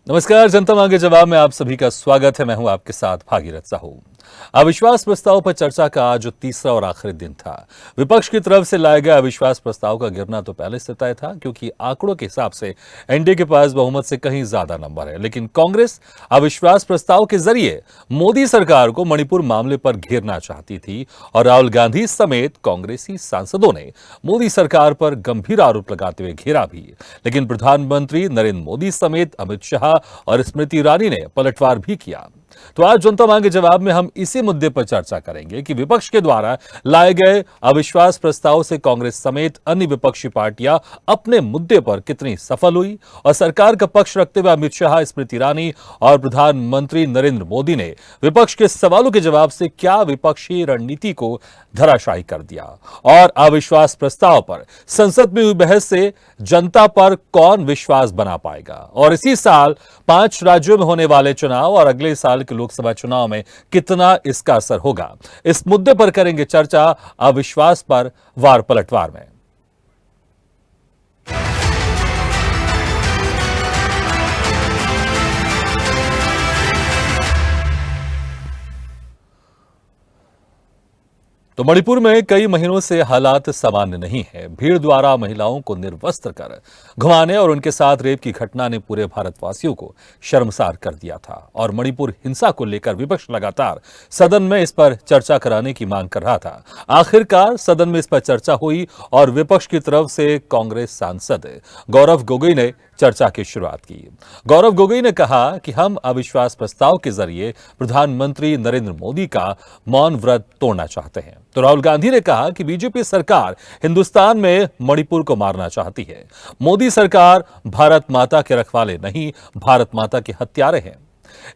नमस्कार, जनता मांगे जवाब में आप सभी का स्वागत है। मैं हूं आपके साथ भागीरथ साहू। अविश्वास प्रस्ताव पर चर्चा का आज तीसरा और आखिरी दिन था। विपक्ष की तरफ से लाए गए अविश्वास प्रस्ताव का गिरना तो पहले से तय था, क्योंकि आंकड़ों के हिसाब से एनडीए के पास बहुमत से कहीं ज्यादा नंबर है। लेकिन कांग्रेस अविश्वास प्रस्ताव के जरिए मोदी सरकार को मणिपुर मामले पर घेरना चाहती थी और राहुल गांधी समेत कांग्रेसी सांसदों ने मोदी सरकार पर गंभीर आरोप लगाते हुए घेरा भी। लेकिन प्रधानमंत्री नरेंद्र मोदी समेत अमित शाह और स्मृति ईरानी ने पलटवार भी किया। तो आज जनता मांगे जवाब में हम इसी मुद्दे पर चर्चा करेंगे कि विपक्ष के द्वारा लाए गए अविश्वास प्रस्ताव से कांग्रेस समेत अन्य विपक्षी पार्टियां अपने मुद्दे पर कितनी सफल हुई और सरकार का पक्ष रखते हुए अमित शाह, स्मृति ईरानी और प्रधानमंत्री नरेंद्र मोदी ने विपक्ष के सवालों के जवाब से क्या विपक्षी रणनीति को धराशायी कर दिया और अविश्वास प्रस्ताव पर संसद में हुई बहस से जनता पर कौन विश्वास बना पाएगा और इसी साल 5 राज्यों में होने वाले चुनाव और अगले साल के लोकसभा चुनाव में कितना इसका असर होगा। इस मुद्दे पर करेंगे चर्चा अविश्वास पर वार पलटवार में। तो मणिपुर में कई महीनों से हालात सामान्य नहीं है। भीड़ द्वारा महिलाओं को निर्वस्त्र कर घुमाने और उनके साथ रेप की घटना ने पूरे भारतवासियों को शर्मसार कर दिया था और मणिपुर हिंसा को लेकर विपक्ष लगातार सदन में इस पर चर्चा कराने की मांग कर रहा था। आखिरकार सदन में इस पर चर्चा हुई और विपक्ष की तरफ से कांग्रेस सांसद गौरव गोगोई ने चर्चा की शुरुआत की। गौरव गोगोई ने कहा कि हम अविश्वास प्रस्ताव के जरिए प्रधानमंत्री नरेंद्र मोदी का मौन व्रत तोड़ना चाहते हैं। तो राहुल गांधी ने कहा कि बीजेपी सरकार हिंदुस्तान में मणिपुर को मारना चाहती है। मोदी सरकार भारत माता के रखवाले नहीं, भारत माता के हत्यारे हैं।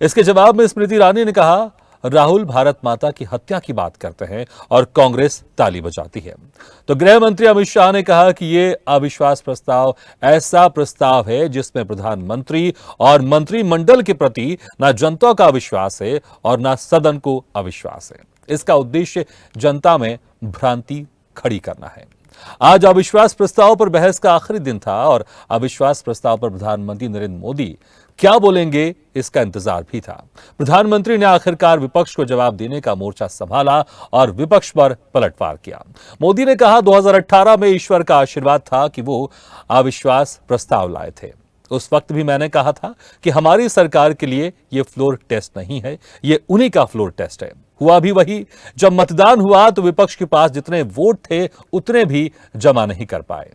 इसके जवाब में स्मृति ईरानी ने कहा, राहुल भारत माता की हत्या की बात करते हैं और कांग्रेस ताली बजाती है। तो गृह मंत्री अमित शाह ने कहा कि यह अविश्वास प्रस्ताव ऐसा प्रस्ताव है जिसमें प्रधानमंत्री और मंत्रिमंडल के प्रति न जनता का अविश्वास है और न सदन को अविश्वास है। इसका उद्देश्य जनता में भ्रांति खड़ी करना है। आज अविश्वास प्रस्ताव पर बहस का आखिरी दिन था और अविश्वास प्रस्ताव पर प्रधानमंत्री नरेंद्र मोदी क्या बोलेंगे इसका इंतजार भी था। प्रधानमंत्री ने आखिरकार विपक्ष को जवाब देने का मोर्चा संभाला और विपक्ष पर पलटवार किया। मोदी ने कहा 2018 में ईश्वर का आशीर्वाद था कि वो अविश्वास प्रस्ताव लाए थे। उस वक्त भी मैंने कहा था कि हमारी सरकार के लिए यह फ्लोर टेस्ट नहीं है, यह उन्हीं का फ्लोर टेस्ट है। हुआ भी वही। जब मतदान हुआ तो विपक्ष के पास जितने वोट थे उतने भी जमा नहीं कर पाए।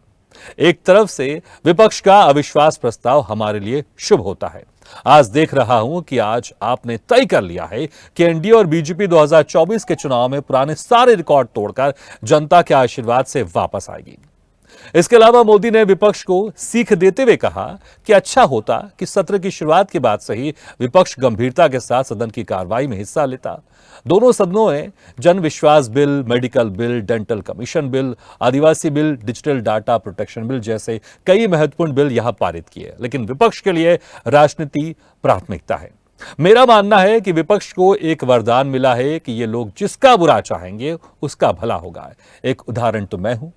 एक तरफ से विपक्ष का अविश्वास प्रस्ताव हमारे लिए शुभ होता है। आज देख रहा हूं कि आज आपने तय कर लिया है कि एनडीए और बीजेपी 2024 के चुनाव में पुराने सारे रिकॉर्ड तोड़कर जनता के आशीर्वाद से वापस आएगी। इसके अलावा मोदी ने विपक्ष को सीख देते हुए कहा कि अच्छा होता कि सत्र की शुरुआत के बाद से ही विपक्ष गंभीरता के साथ सदन की कार्रवाई में हिस्सा लेता। दोनों सदनों में जन विश्वास bill, medical bill, dental commission bill, आदिवासी bill, digital data protection bill जैसे कई महत्वपूर्ण बिल यहां पारित किए। लेकिन विपक्ष के लिए राजनीति प्राथमिकता है। मेरा मानना है कि विपक्ष को एक वरदान मिला है कि ये लोग जिसका बुरा चाहेंगे उसका भला होगा। एक उदाहरण तो मैं हूं।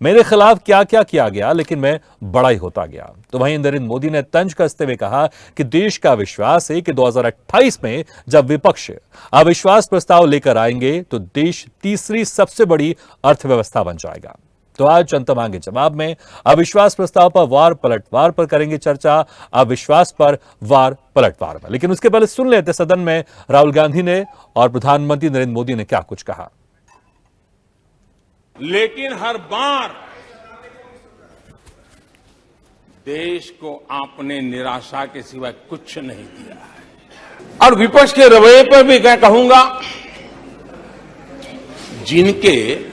मेरे खिलाफ क्या क्या किया गया, लेकिन मैं बड़ा ही होता गया। तो वहीं नरेंद्र मोदी ने तंज कसते हुए कहा कि देश का विश्वास है कि 2028 में जब विपक्ष अविश्वास प्रस्ताव लेकर आएंगे तो देश तीसरी सबसे बड़ी अर्थव्यवस्था बन जाएगा। तो आज जनता मांगे जवाब में अविश्वास प्रस्ताव पर वार पलटवार पर करेंगे चर्चा, अविश्वास पर वार पलटवार में। लेकिन उसके पहले सुन लेते सदन में राहुल गांधी ने और प्रधानमंत्री नरेंद्र मोदी ने क्या कुछ कहा। लेकिन हर बार देश को आपने निराशा के सिवाय कुछ नहीं दिया है। और विपक्ष के रवैये पर भी मैं कहूंगा, जिनके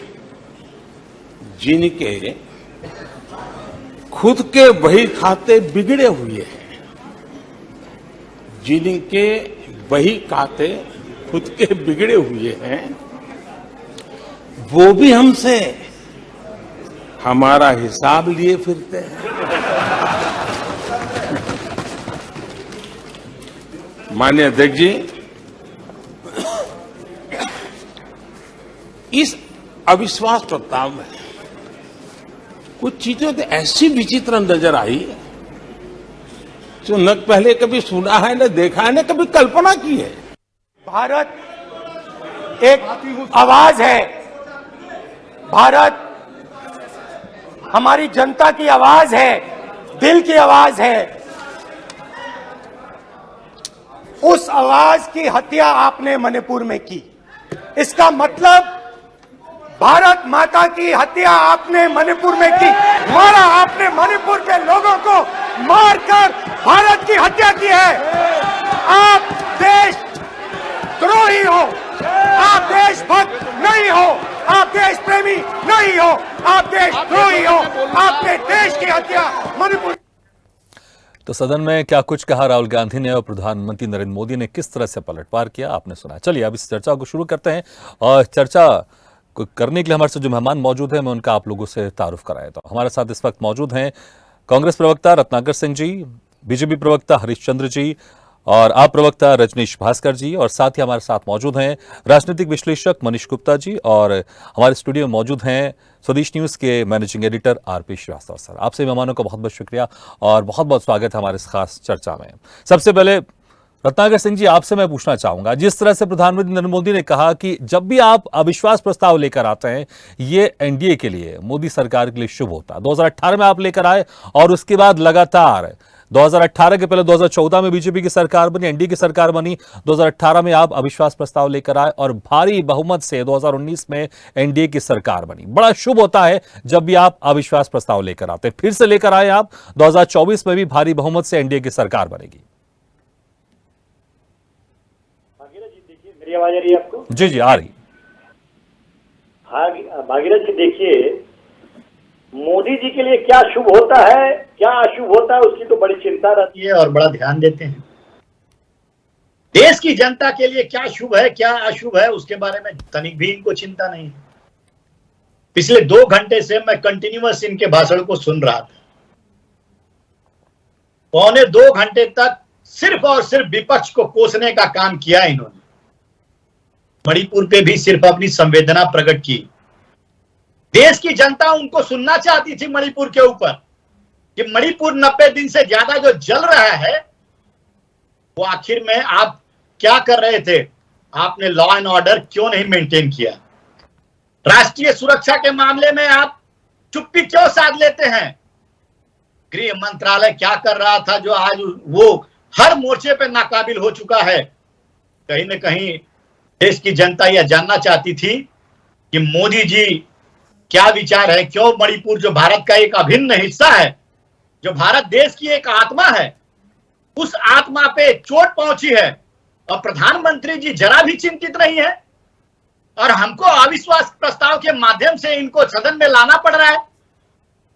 खुद के बही खाते बिगड़े हुए हैं, जिनके बही खाते खुद के बिगड़े हुए हैं, वो भी हमसे हमारा हिसाब लिए फिरते हैं। माननीय अध्यक्ष जी, इस अविश्वास प्रस्ताव में कुछ चीजें तो ऐसी विचित्र नजर आई जो न पहले कभी सुना है, न देखा है, न कभी कल्पना की है। भारत एक आवाज है। भारत हमारी जनता की आवाज है, दिल की आवाज है। उस आवाज की हत्या आपने मणिपुर में की। इसका मतलब भारत माता की हत्या आपने मणिपुर में की। मारा आपने मणिपुर के लोगों को मारकर भारत की हत्या की है। आप देश द्रोही हो, आप देशभक्त नहीं हो, आप देश प्रेमी नहीं हो, आप देशद्रोही हो। आपने देश की हत्या मणिपुर। तो सदन में क्या कुछ कहा राहुल गांधी ने और प्रधानमंत्री नरेंद्र मोदी ने किस तरह से पलटवार किया, आपने सुना। चलिए अब इस चर्चा को शुरू करते हैं और चर्चा को करने के लिए हमारे साथ जो मेहमान मौजूद हैं मैं उनका आप लोगों से तारुफ कराया। तो हमारे साथ इस वक्त मौजूद हैं कांग्रेस प्रवक्ता रत्नाकर सिंह जी, बीजेपी प्रवक्ता हरीशचंद्र जी और आप प्रवक्ता रजनीश भास्कर जी, और साथ ही हमारे साथ मौजूद हैं राजनीतिक विश्लेषक मनीष गुप्ता जी, और हमारे स्टूडियो में मौजूद हैं स्वदेश न्यूज के managing editor RP Shrivastava sir. आपसे मेहमानों का बहुत बहुत शुक्रिया और बहुत बहुत स्वागत है हमारे इस खास चर्चा में। सबसे पहले रत्नाकर सिंह जी, आपसे मैं पूछना चाहूंगा, जिस तरह से प्रधानमंत्री नरेंद्र मोदी ने कहा कि जब भी आप अविश्वास प्रस्ताव लेकर आते हैं ये एनडीए के लिए, मोदी सरकार के लिए शुभ होता है। 2018 में आप लेकर आए और उसके बाद लगातार 2018 के पहले 2014 में बीजेपी की सरकार बनी, एनडीए की सरकार बनी, 2018 में आप अविश्वास प्रस्ताव लेकर आए और भारी बहुमत से 2019 में एनडीए की सरकार बनी। बड़ा शुभ होता है जब भी आप अविश्वास प्रस्ताव लेकर आते हैं। फिर से लेकर आए आप 2024 में भी भारी बहुमत से एनडीए की सरकार बनेगी। मेरी आवाज आ रही है आपको? जी जी आ रही। हाँ भागीरथ जी, देखिए मोदी जी के लिए क्या शुभ होता है क्या अशुभ होता है उसकी तो बड़ी चिंता रहती है और बड़ा ध्यान देते हैं। देश की जनता के लिए क्या शुभ है क्या अशुभ है उसके बारे में तनिक भी इनको चिंता नहीं है। पिछले 2 घंटे से मैं कंटिन्यूअस इनके भाषण को सुन रहा था। पौने 2 घंटे तक सिर्फ और सिर्फ विपक्ष को कोसने का काम किया इन्होंने। मणिपुर पे भी सिर्फ अपनी संवेदना प्रकट की। देश की जनता उनको सुनना चाहती थी मणिपुर के ऊपर कि मणिपुर 90 दिन से ज्यादा जो जल रहा है वो आखिर में आप क्या कर रहे थे। आपने लॉ एंड ऑर्डर क्यों नहीं मेंटेन किया। राष्ट्रीय सुरक्षा के मामले में आप चुप्पी क्यों साध लेते हैं। गृह मंत्रालय क्या कर रहा था जो आज वो हर मोर्चे पे नाकाबिल हो चुका है। कहीं ना कहीं देश की जनता यह जानना चाहती थी कि मोदी जी क्या विचार है। क्यों मणिपुर जो भारत का एक अभिन्न हिस्सा है, जो भारत देश की एक आत्मा है, उस आत्मा पे चोट पहुंची है और प्रधानमंत्री जी जरा भी चिंतित नहीं है। और हमको अविश्वास प्रस्ताव के माध्यम से इनको सदन में लाना पड़ रहा है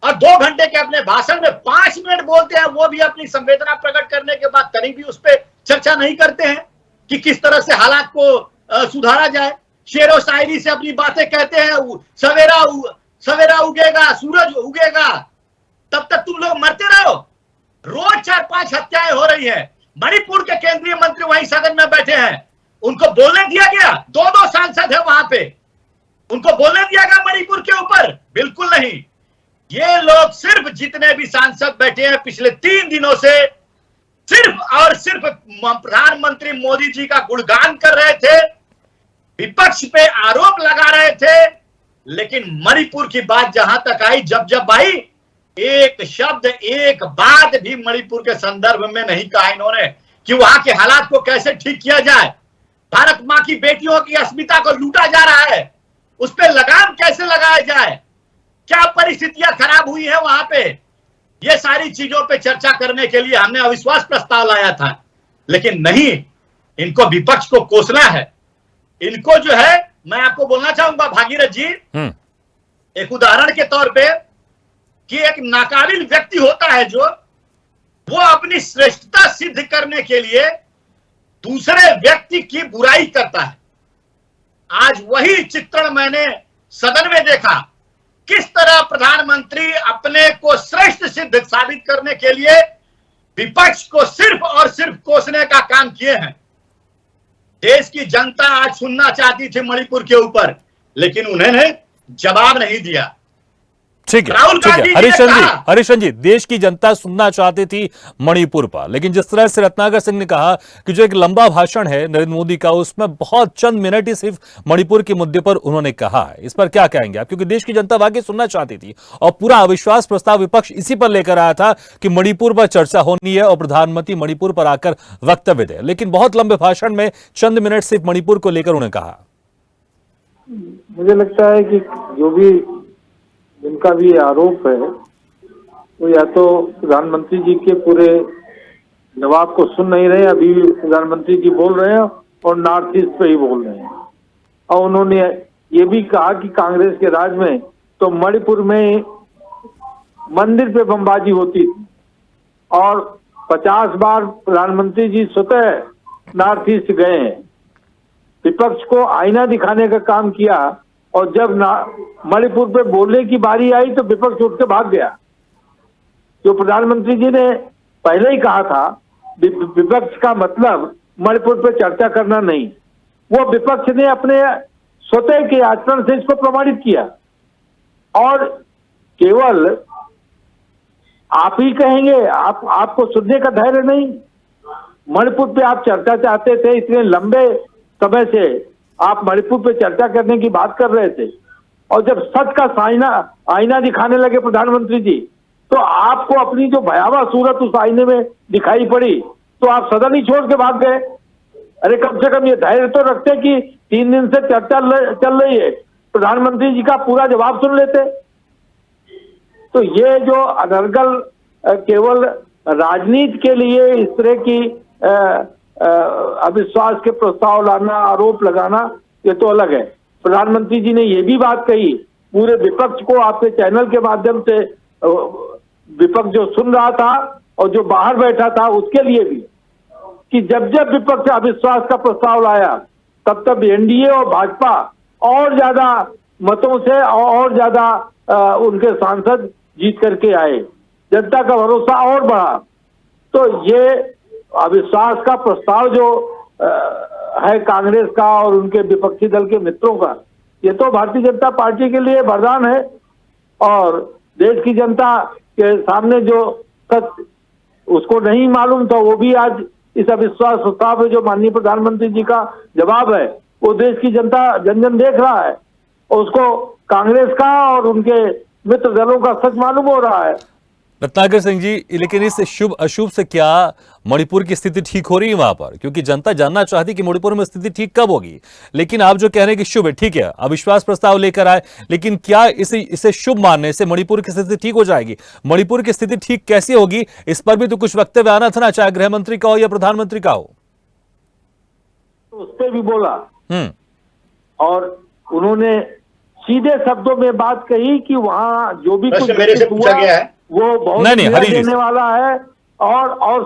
और 2 घंटे के अपने भाषण में 5 मिनट बोलते हैं, वो भी अपनी संवेदना प्रकट करने के बाद कहीं भी उस पर चर्चा नहीं करते हैं कि किस तरह से हालात को सुधारा जाए। शेरो शायरी से अपनी बातें कहते हैं। सवेरा उगेगा, सूरज उगेगा, तब तक तुम लोग मरते रहो। रोज 4-5 हत्याएं हो रही है। मणिपुर के केंद्रीय मंत्री वहीं सदन में बैठे हैं, उनको बोलने दिया गया? 2-2 सांसद है वहां पे, उनको बोलने दिया गया मणिपुर के ऊपर? बिल्कुल नहीं। ये लोग सिर्फ जितने भी सांसद बैठे हैं पिछले 3 दिनों से सिर्फ और सिर्फ प्रधानमंत्री मोदी जी का गुणगान कर रहे थे, विपक्ष पे आरोप लगा रहे थे। लेकिन मणिपुर की बात जहां तक आई, जब आई, एक शब्द एक बात भी मणिपुर के संदर्भ में नहीं कहा इन्होंने कि वहां के हालात को कैसे ठीक किया जाए। भारत मां की बेटियों की अस्मिता को लूटा जा रहा है, उस पर लगाम कैसे लगाया जाए, क्या परिस्थितियां खराब हुई है वहां पे। ये सारी चीजों पे चर्चा करने के लिए हमने अविश्वास प्रस्ताव लाया था। लेकिन नहीं, इनको विपक्ष को कोसना है। इनको जो है, मैं आपको बोलना चाहूंगा भागीरथ जी, एक उदाहरण के तौर पे कि एक नाकाबिल व्यक्ति होता है जो वो अपनी श्रेष्ठता सिद्ध करने के लिए दूसरे व्यक्ति की बुराई करता है। आज वही चित्रण मैंने सदन में देखा, किस तरह प्रधानमंत्री अपने को श्रेष्ठ सिद्ध साबित करने के लिए विपक्ष को सिर्फ और सिर्फ कोसने का काम किए हैं। देश की जनता आज सुनना चाहती थी मणिपुर के ऊपर, लेकिन उन्होंने जवाब नहीं दिया। ठीक है, राहुल ठीक गांधी है। जी ने कहा, हरीशन जी, देश की जनता सुनना चाहती थी मणिपुर पर, लेकिन जिस तरह से रत्नाकर सिंह ने कहा कि जो एक लंबा भाषण है नरेंद्र मोदी का, उसमें बहुत चंद मिनट ही सिर्फ मणिपुर के मुद्दे पर उन्होंने कहा है। इस पर क्या कहेंगे आप, क्योंकि देश की जनता वाकई सुनना चाहती थी और पूरा अविश्वास प्रस्ताव विपक्ष इसी पर लेकर आया था कि मणिपुर पर चर्चा होनी है और प्रधानमंत्री मणिपुर पर आकर वक्तव्य दें, लेकिन बहुत लंबे भाषण में चंद मिनट सिर्फ मणिपुर को लेकर उन्होंने कहा। मुझे लगता है कि जो भी जिनका भी आरोप है वो या तो प्रधानमंत्री जी के पूरे जवाब को सुन नहीं रहे, अभी भी प्रधानमंत्री जी बोल रहे हैं और नॉर्थ ईस्ट पे ही बोल रहे हैं। और उन्होंने ये भी कहा कि कांग्रेस के राज में तो मणिपुर में मंदिर पे बमबाजी होती थी और 50 बार प्रधानमंत्री जी स्वतः नॉर्थ ईस्ट गए हैं, विपक्ष को आईना दिखाने का काम किया, और जब मणिपुर पे बोलने की बारी आई तो विपक्ष उठ के भाग गया। जो प्रधानमंत्री जी ने पहले ही कहा था विपक्ष का मतलब मणिपुर पे चर्चा करना नहीं, वो विपक्ष ने अपने स्वतः के आचरण से इसको प्रमाणित किया। और केवल आप ही कहेंगे, आपको सुनने का धैर्य नहीं। मणिपुर पे आप चर्चा चाहते थे, इतने लंबे समय से आप मणिपुर पे चर्चा करने की बात कर रहे थे, और जब सच का आईना दिखाने लगे प्रधानमंत्री जी, तो आपको अपनी जो भयावह सूरत उस आईने में दिखाई पड़ी तो आप सदन ही छोड़ के भाग गए। अरे कम से कम ये धैर्य तो रखते कि 3 दिन से चर्चा चल रही है, प्रधानमंत्री जी का पूरा जवाब सुन लेते। तो ये जो अनर्गल केवल राजनीति के लिए इस तरह की अविश्वास के प्रस्ताव लाना, आरोप लगाना, ये तो अलग है। प्रधानमंत्री जी ने ये भी बात कही, पूरे विपक्ष को आपके चैनल के माध्यम से, विपक्ष जो सुन रहा था और जो बाहर बैठा था उसके लिए भी, कि जब जब विपक्ष अविश्वास का प्रस्ताव लाया तब तब एनडीए और भाजपा और ज्यादा मतों से और ज्यादा उनके सांसद जीत करके आए, जनता का भरोसा और बढ़ा। तो ये अविश्वास का प्रस्ताव जो है कांग्रेस का और उनके विपक्षी दल के मित्रों का, ये तो भारतीय जनता पार्टी के लिए वरदान है। और देश की जनता के सामने जो सच उसको नहीं मालूम था, वो भी आज इस अविश्वास प्रस्ताव में जो माननीय प्रधानमंत्री जी का जवाब है, वो देश की जनता जन जन देख रहा है, और उसको कांग्रेस का और उनके मित्र दलों का सच मालूम हो रहा है। रत्नाकर सिंह जी, लेकिन इस शुभ अशुभ से क्या मणिपुर की स्थिति ठीक हो रही है वहां पर? क्योंकि जनता जानना चाहती कि मणिपुर में स्थिति ठीक कब होगी, लेकिन आप जो कह रहे हैं कि शुभ है, ठीक है, अविश्वास प्रस्ताव लेकर आए, लेकिन क्या इसे शुभ मानने से मणिपुर की स्थिति ठीक हो जाएगी? मणिपुर की स्थिति ठीक कैसे होगी, इस पर भी तो कुछ वक्तव्य आना था ना, चाहे गृह मंत्री का हो या प्रधानमंत्री का हो। उस पर भी बोला और उन्होंने सीधे शब्दों में बात कही कि वहां जो भी कुछ मेरे से पूछा गया है वो बहुत देने वाला है, और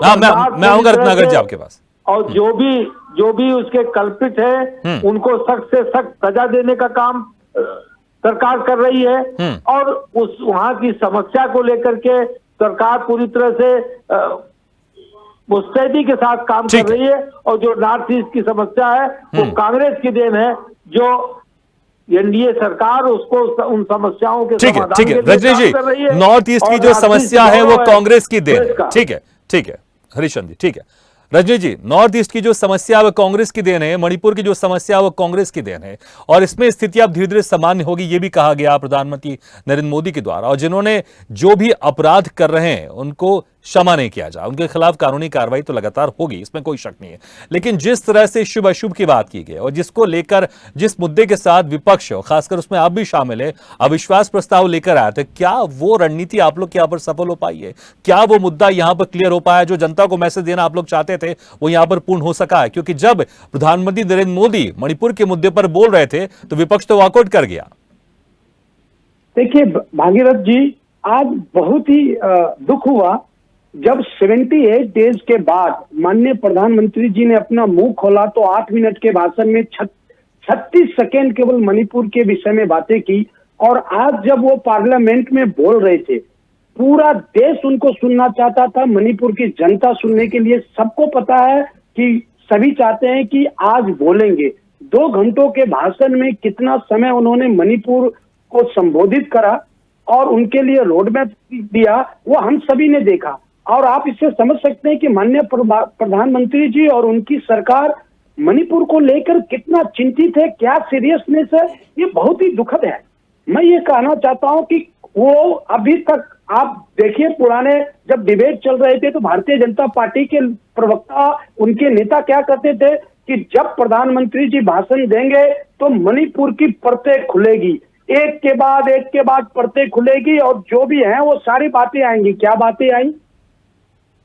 मैं आऊंगा रत्नाकर जी आपके पास। और जो भी उसके कल्पित है उनको सख्त से सख्त सजा देने का काम सरकार कर रही है, और उस वहां की समस्या को लेकर के सरकार पूरी तरह से मुस्तैदी के साथ काम कर रही है। और जो नॉर्थ ईस्ट की समस्या है वो कांग्रेस की देन है, जो एनडीए सरकार उसको उन समस्याओं के समाधान के लिए रजनीश जी, नॉर्थ ईस्ट की जो समस्या है वो कांग्रेस की देन है। ठीक है हरीशन जी, ठीक है। रजनीश जी, नॉर्थ ईस्ट की जो समस्या वो कांग्रेस की देन है, मणिपुर की जो समस्या वो कांग्रेस की देन है, और इसमें स्थिति अब धीरे धीरे सामान्य होगी, ये भी कहा गया प्रधानमंत्री नरेंद्र मोदी के द्वारा। और जिन्होंने जो भी अपराध कर रहे हैं उनको क्षमा नहीं किया जाए, उनके खिलाफ कानूनी कार्रवाई तो लगातार होगी, इसमें कोई शक नहीं है। लेकिन जिस तरह से शुभ अशुभ की बात की गई और जिसको लेकर, जिस मुद्दे के साथ विपक्ष और खासकर उसमें आप भी शामिल है, अविश्वास प्रस्ताव लेकर आए थे, क्या वो रणनीति आप लोग के यहाँ पर सफल हो पाई है? क्या वो मुद्दा यहाँ पर क्लियर हो पाया, जो जनता को मैसेज देना आप लोग चाहते थे वो यहाँ पर पूर्ण हो सका है? क्योंकि जब प्रधानमंत्री नरेंद्र मोदी मणिपुर के मुद्दे पर बोल रहे थे तो विपक्ष तो वॉकआउट कर गया। देखिए भागीरथ जी, आज बहुत ही दुख हुआ जब 78 डेज के बाद माननीय प्रधानमंत्री जी ने अपना मुंह खोला तो 8 मिनट के भाषण में 36 सेकेंड केवल मणिपुर के विषय में बातें की। और आज जब वो पार्लियामेंट में बोल रहे थे, पूरा देश उनको सुनना चाहता था, मणिपुर की जनता सुनने के लिए, सबको पता है कि सभी चाहते हैं कि आज बोलेंगे। 2 घंटों के भाषण में कितना समय उन्होंने मणिपुर को संबोधित करा, और उनके लिए रोड मैप दिया, वो हम सभी ने देखा। और आप इससे समझ सकते हैं कि माननीय प्रधानमंत्री जी और उनकी सरकार मणिपुर को लेकर कितना चिंतित है, क्या सीरियसनेस है, ये बहुत ही दुखद है। मैं ये कहना चाहता हूं कि वो अभी तक आप देखिए, पुराने जब डिबेट चल रहे थे तो भारतीय जनता पार्टी के प्रवक्ता, उनके नेता क्या कहते थे कि जब प्रधानमंत्री जी भाषण देंगे तो मणिपुर की परतें खुलेगी, एक के बाद परतें खुलेगी और जो भी है वो सारी बातें आएंगी। क्या बातें आई?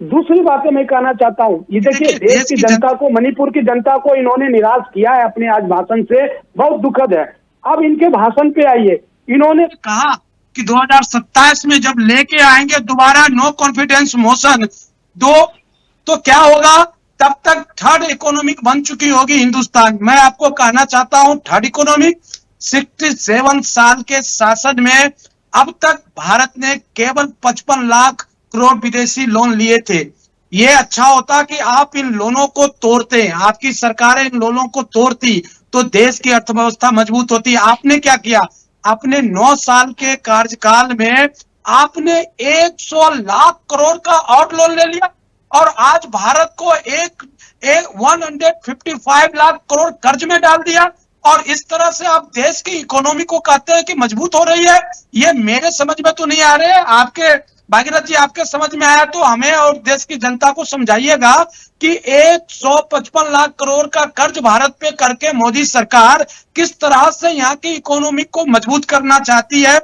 दूसरी बातें मैं कहना चाहता हूं, ये देखिए, देश की जनता को, मणिपुर की जनता को इन्होंने निराश किया है अपने आज भाषण से, बहुत दुखद है। अब इनके भाषण पे आइए, इन्होंने कहा कि 2027 में जब लेके आएंगे दोबारा नो कॉन्फिडेंस मोशन तो क्या होगा? तब तक थर्ड इकोनॉमिक बन चुकी होगी हिंदुस्तान। मैं आपको कहना चाहता हूं, थर्ड इकोनॉमिक 67 साल के शासन में अब तक भारत ने केवल 55 लाख करोड़ विदेशी लोन लिए थे। ये अच्छा होता कि आप इन लोनों को तोड़ते, आपकी सरकारें इन लोनों को तोड़ती तो देश की अर्थव्यवस्था मजबूत होती। आपने क्या किया? अपने 9 साल के कार्यकाल में आपने 100 लाख करोड़ का और लोन ले लिया और आज भारत को 155 लाख करोड़ कर्ज में डाल दिया। और इस तरह से आप देश की इकोनॉमी को कहते हैं कि मजबूत हो रही है। ये मेरे समझ में तो नहीं आ रहे। आपके भागीरथ जी, आपके समझ में आया तो हमें और देश की जनता को समझाइएगा कि 155 लाख करोड़ का कर्ज भारत पे करके मोदी सरकार किस तरह से यहाँ की इकोनॉमी को मजबूत करना चाहती है।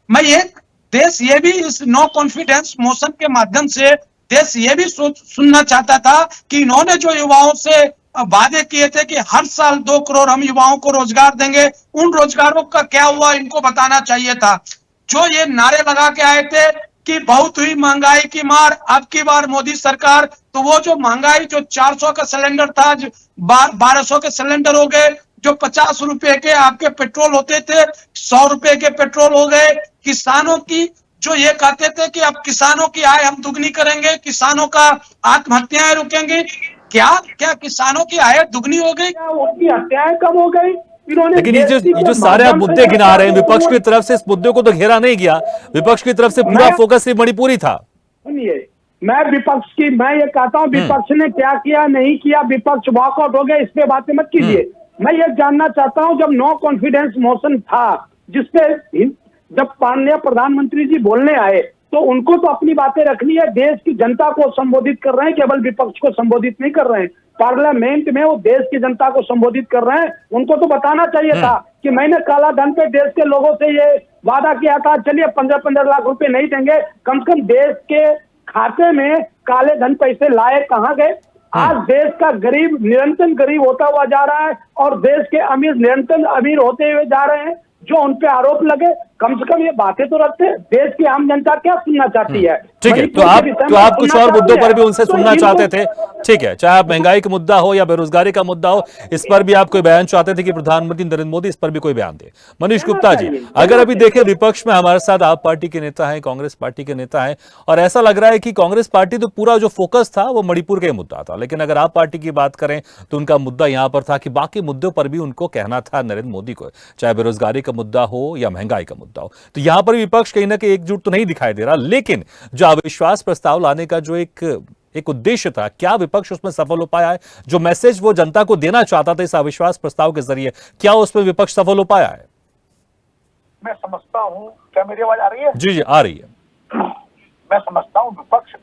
मैं देश ये भी इस नो कॉन्फिडेंस मोशन के माध्यम से देश ये भी सुनना चाहता था कि इन्होंने जो युवाओं से वादे किए थे कि हर साल 2 करोड़ हम युवाओं को रोजगार देंगे, उन रोजगारों का क्या हुआ, इनको बताना चाहिए था। जो ये नारे लगा के आए थे कि बहुत हुई महंगाई की मार, अब की बार मोदी सरकार, तो वो जो महंगाई, जो 400 का सिलेंडर था 1200 के सिलेंडर हो गए, जो 50 रुपए के आपके पेट्रोल होते थे 100 रुपए के पेट्रोल हो गए। किसानों की जो ये कहते थे कि अब किसानों की आय हम दुगनी करेंगे, किसानों का आत्महत्याएं रुकेंगे, क्या किसानों की आय दुगनी हो गई? क्या उनकी हत्याएं कम हो गई? लेकिन ये जो सारे आप मुद्दे गिना रहे हैं, विपक्ष की तरफ से इस मुद्दे को तो घेरा नहीं गया। विपक्ष की तरफ से पूरा फोकस सिर्फ मणिपुर ही था। सुनिए, मैं ये कहता हूं विपक्ष ने क्या किया नहीं किया, विपक्ष वॉकआउट हो गया, इस पे बातें मत कीजिए। मैं ये जानना चाहता हूं, जब नो कॉन्फिडेंस मोशन था जिसपे जब माननीय प्रधानमंत्री जी बोलने आए तो उनको तो अपनी बातें रखनी है, देश की जनता को संबोधित कर रहे हैं, केवल विपक्ष को संबोधित नहीं कर रहे हैं। पार्लियामेंट में वो देश की जनता को संबोधित कर रहे हैं, उनको तो बताना चाहिए था कि मैंने काला धन पे देश के लोगों से ये वादा किया था, चलिए 15-15 लाख रुपए नहीं देंगे, कम से कम देश के खाते में काले धन पैसे लाए कहाँ गए? आज देश का गरीब निरंतर गरीब होता हुआ जा रहा है और देश के अमीर निरंतर अमीर होते हुए जा रहे हैं। जो उन पे आरोप लगे, कम से कम ये बातें तो रखते। देश की आम जनता क्या सुनना चाहती है? ठीक है, तो आप कुछ और मुद्दों पर भी उनसे सुनना चाहते थे। ठीक है, चाहे आप महंगाई का मुद्दा हो या बेरोजगारी का मुद्दा हो, इस पर भी आप कोई बयान चाहते थे कि प्रधानमंत्री नरेंद्र मोदी इस पर भी कोई बयान दे। मनीष गुप्ता जी, अगर अभी देखें, विपक्ष में हमारे साथ आप पार्टी के नेता हैं, कांग्रेस पार्टी के नेता हैं, और ऐसा लग रहा है कि कांग्रेस पार्टी तो पूरा जो फोकस था वो मणिपुर का मुद्दा था, लेकिन अगर आप पार्टी की बात करें तो उनका मुद्दा यहां पर था कि बाकी मुद्दों पर भी उनको कहना था नरेंद्र मोदी को, चाहे बेरोजगारी का मुद्दा हो या महंगाई का मुद्दा हो। तो यहां पर विपक्ष कहीं ना कहीं एकजुट तो नहीं दिखाई दे रहा, लेकिन जो अविश्वास प्रस्ताव लाने का जो एक उद्देश्य था, क्या विपक्ष उसमें सफल हो पाया है? जो मैसेज वो जनता को देना चाहता था इस अविश्वास प्रस्ताव के जरिए, क्या उसमें विपक्ष सफल हो पाया है? मैं समझता हूं, क्या मेरी आवाज आ रही है? जी जी, आ रही है। मैं समझता हूं विपक्ष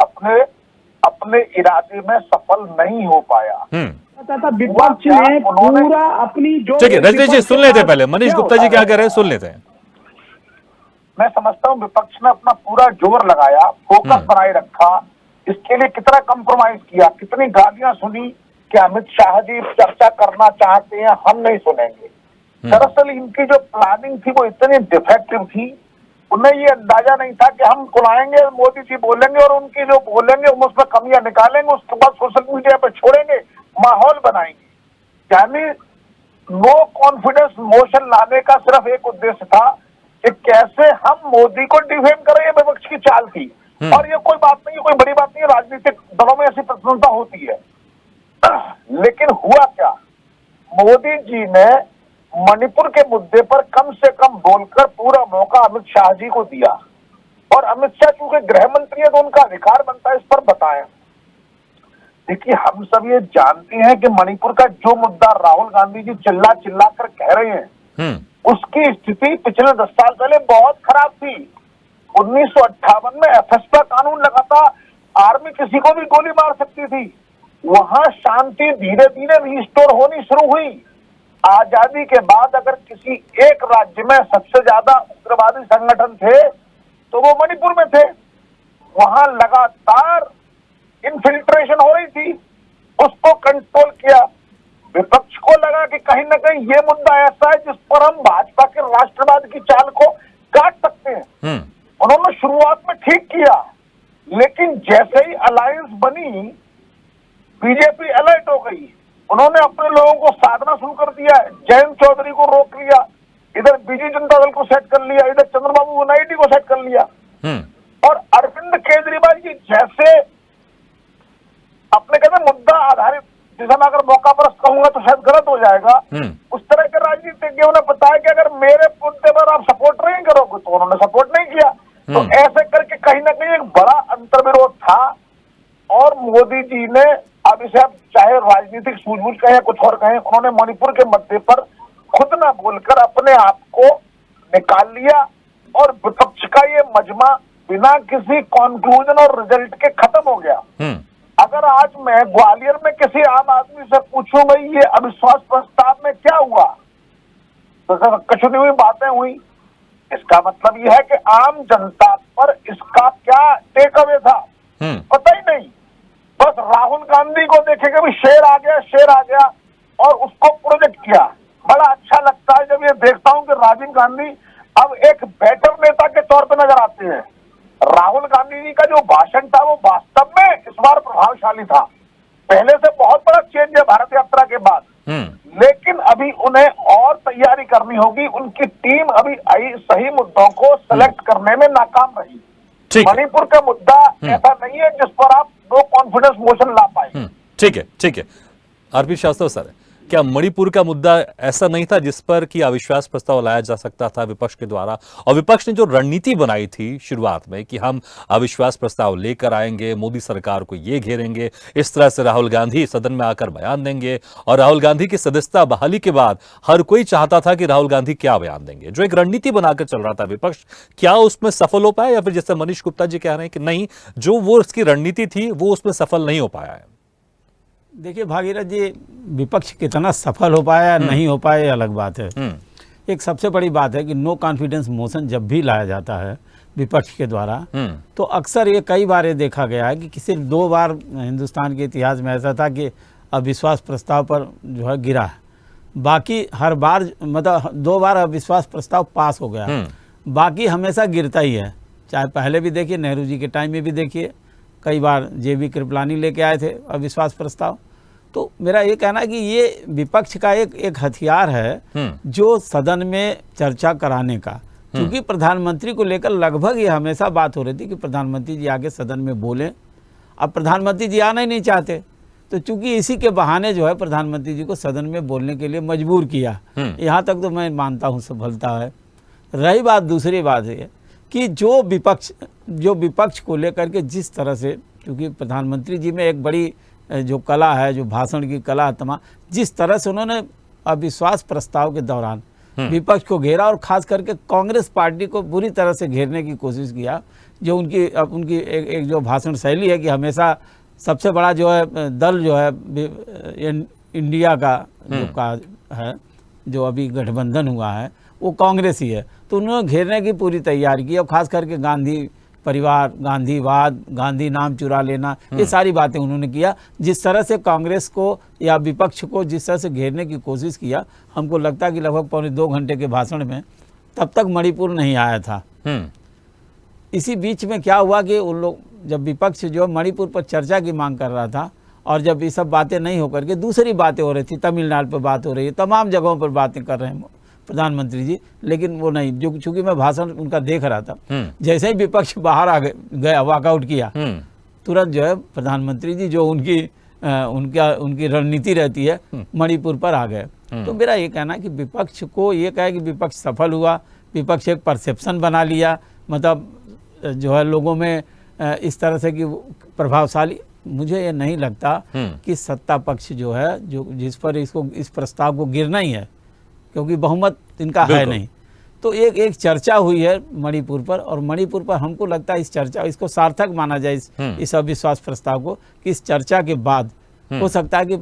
अपने इरादे में सफल नहीं हो पाया। विपक्ष ने पूरा अपनी जो, ठीक है रजनीश जी, सुन लेते पहले मनीष गुप्ता जी क्या कह रहे हैं, सुन लेते हैं। मैं समझता हूं विपक्ष ने अपना पूरा जोर लगाया, फोकस बनाए रखा, इसके लिए कितना कंप्रोमाइज किया, कितनी गालियां सुनी कि अमित शाह जी चर्चा करना चाहते हैं, हम नहीं सुनेंगे। दरअसल इनकी जो प्लानिंग थी वो इतनी डिफेक्टिव थी, उन्हें ये अंदाजा नहीं था कि हम बुलाएंगे, मोदी जी बोलेंगे और उनकी जो बोलेंगे हम उसमें कमियां निकालेंगे, उसके बाद सोशल मीडिया पर छोड़ेंगे, माहौल बनाएंगे। यानी नो कॉन्फिडेंस मोशन लाने का सिर्फ एक उद्देश्य था कि कैसे हम मोदी को डिफेम करें, ये विपक्ष की चाल थी। और ये कोई बात नहीं, कोई बड़ी बात नहीं है, राजनीतिक दलों में ऐसी प्रसन्नता होती है। लेकिन हुआ क्या, मोदी जी ने मणिपुर के मुद्दे पर कम से कम बोलकर पूरा मौका अमित शाह जी को दिया, और अमित शाह चूंकि गृह मंत्री है तो उनका अधिकार बनता है इस पर बताएं। देखिए, हम सब ये जानते हैं कि मणिपुर का जो मुद्दा राहुल गांधी जी चिल्ला चिल्ला कर कह रहे हैं, उसकी स्थिति पिछले 10 साल पहले बहुत खराब थी। 1958 में एफएसपी कानून लगा था, आर्मी किसी को भी गोली मार सकती थी। वहां शांति धीरे धीरे रिस्टोर होनी शुरू हुई। आजादी के बाद अगर किसी एक राज्य में सबसे ज्यादा उग्रवादी संगठन थे तो वो मणिपुर में थे। वहां लगातार इन्फिल्ट्रेशन हो रही थी, उसको कंट्रोल किया। विपक्ष को लगा कि कहीं ना कहीं ये मुद्दा ऐसा है जिस पर हम भाजपा के राष्ट्रवाद की चाल को काट सकते हैं। उन्होंने शुरुआत में ठीक किया, लेकिन जैसे ही अलायंस बनी बीजेपी अलर्ट हो गई। उन्होंने अपने लोगों को साधना शुरू कर दिया, जयंत चौधरी को रोक लिया, इधर बीजेपी जनता दल को सेट कर लिया, इधर चंद्रबाबू नायडू को सेट कर लिया। और अरविंद केजरीवाल जी जैसे अपने कहते मुद्दा आधारित, जिसे मैं अगर मौका पर कहूंगा तो शायद गलत हो जाएगा, उस तरह के राजनीतिज्ञों ने बताया कि अगर मेरे मुद्दे पर आप सपोर्ट नहीं करोगे तो उन्होंने सपोर्ट नहीं किया। तो ऐसे करके कहीं ना कहीं एक बड़ा अंतर्विरोध था, और मोदी जी ने, अब इसे आप चाहे राजनीतिक सूझबूझ कहें कुछ और कहें, उन्होंने मणिपुर के मुद्दे पर खुद न बोलकर अपने आप को निकाल लिया, और विपक्ष का ये मजमा बिना किसी कंक्लूजन और रिजल्ट के खत्म हो गया। अगर आज मैं ग्वालियर में किसी आम आदमी से पूछूं भाई ये अविश्वास प्रस्ताव में क्या हुआ, तो सर कुछ नहीं हुई, बातें हुई। इसका मतलब यह है कि आम जनता पर इसका क्या टेक अवे था पता ही नहीं। बस राहुल गांधी को देखेगा भी शेर आ गया और उसको प्रोजेक्ट किया। बड़ा अच्छा लगता है जब ये देखता हूं कि राजीव गांधी अब एक बेटर नेता के तौर पर नजर आते हैं। राहुल गांधी जी का जो भाषण था वो वास्तव में इस बार प्रभावशाली था। पहले से बहुत बड़ा चेंज है भारत यात्रा के बाद, लेकिन अभी उन्हें और तैयारी करनी होगी। उनकी टीम अभी सही मुद्दों को सेलेक्ट करने में नाकाम रही। मणिपुर का मुद्दा ऐसा नहीं है जिस पर आप नो कॉन्फिडेंस मोशन ला पाए। ठीक है आरपी श्रीवास्तव सर, क्या मणिपुर का मुद्दा ऐसा नहीं था जिस पर कि अविश्वास प्रस्ताव लाया जा सकता था विपक्ष के द्वारा, और विपक्ष ने जो रणनीति बनाई थी शुरुआत में कि हम अविश्वास प्रस्ताव लेकर आएंगे, मोदी सरकार को ये घेरेंगे, इस तरह से राहुल गांधी सदन में आकर बयान देंगे, और राहुल गांधी की सदस्यता बहाली के बाद हर कोई चाहता था कि राहुल गांधी क्या बयान देंगे, जो एक रणनीति बनाकर चल रहा था विपक्ष, क्या उसमें सफल हो पाया, या फिर जैसे मनीष गुप्ता जी कह रहे हैं कि नहीं, जो वो उसकी रणनीति थी वो उसमें सफल नहीं हो पाया है? देखिए भागीरथ जी, विपक्ष कितना सफल हो पाया नहीं हो पाया अलग बात है। एक सबसे बड़ी बात है कि नो कॉन्फिडेंस मोशन जब भी लाया जाता है विपक्ष के द्वारा, तो अक्सर ये कई बार ये देखा गया है कि सिर्फ 2 बार हिंदुस्तान के इतिहास में ऐसा था कि अविश्वास प्रस्ताव पर जो है गिरा है। बाकी हर बार मतलब 2 बार अविश्वास प्रस्ताव पास हो गया, बाकी हमेशा गिरता ही है। चाहे पहले भी देखिए, नेहरू जी के टाइम में भी देखिए, कई बार जेबी कृपलानी लेके आए थे अविश्वास प्रस्ताव। तो मेरा ये कहना है कि ये विपक्ष का एक हथियार है जो सदन में चर्चा कराने का, क्योंकि प्रधानमंत्री को लेकर लगभग ये हमेशा बात हो रही थी कि प्रधानमंत्री जी आगे सदन में बोलें। अब प्रधानमंत्री जी आना ही नहीं चाहते, तो चूंकि इसी के बहाने जो है प्रधानमंत्री जी को सदन में बोलने के लिए मजबूर किया। यहाँ तक तो मैं मानता हूँ सफलता है। रही बात, दूसरी बात है कि जो विपक्ष को लेकर के जिस तरह से, क्योंकि प्रधानमंत्री जी में एक बड़ी जो कला है, जो भाषण की कला तमाम, जिस तरह से उन्होंने अविश्वास प्रस्ताव के दौरान विपक्ष को घेरा और खास करके कांग्रेस पार्टी को बुरी तरह से घेरने की कोशिश किया, जो उनकी एक जो भाषण शैली है कि हमेशा सबसे बड़ा जो है दल जो है इंडिया का है, जो अभी गठबंधन हुआ है वो कांग्रेस ही है। तो उन्होंने घेरने की पूरी तैयारी की, और खास करके गांधी परिवार, गांधीवाद, गांधी नाम चुरा लेना, ये सारी बातें उन्होंने किया। जिस तरह से कांग्रेस को या विपक्ष को जिस तरह से घेरने की कोशिश किया, हमको लगता है कि लगभग 2.25 घंटे के भाषण में तब तक मणिपुर नहीं आया था। इसी बीच में क्या हुआ कि उन लोग, जब विपक्ष जो मणिपुर पर चर्चा की मांग कर रहा था, और जब ये सब बातें नहीं होकर के दूसरी बातें हो रही थी, तमिलनाडु पर बात हो रही है, तमाम जगहों पर बातें कर रहे हैं प्रधानमंत्री जी, लेकिन वो नहीं, जो चूंकि मैं भाषण उनका देख रहा था, जैसे ही विपक्ष बाहर आ गया, वॉकआउट किया, तुरंत जो है प्रधानमंत्री जी जो उनकी उनकी रणनीति रहती है, मणिपुर पर आ गए। तो मेरा ये कहना है कि विपक्ष को ये कहे कि विपक्ष सफल हुआ, विपक्ष एक परसेप्शन बना लिया, मतलब जो है लोगों में इस तरह से कि प्रभावशाली, मुझे ये नहीं लगता कि सत्ता पक्ष जो है जो जिस पर इस प्रस्ताव को गिरना ही है, क्योंकि बहुमत इनका है नहीं। तो एक चर्चा हुई है मणिपुर पर, और मणिपुर पर हमको लगता है इस चर्चा, इसको सार्थक माना जाए इस अविश्वास प्रस्ताव को, कि इस चर्चा के बाद हो सकता है कि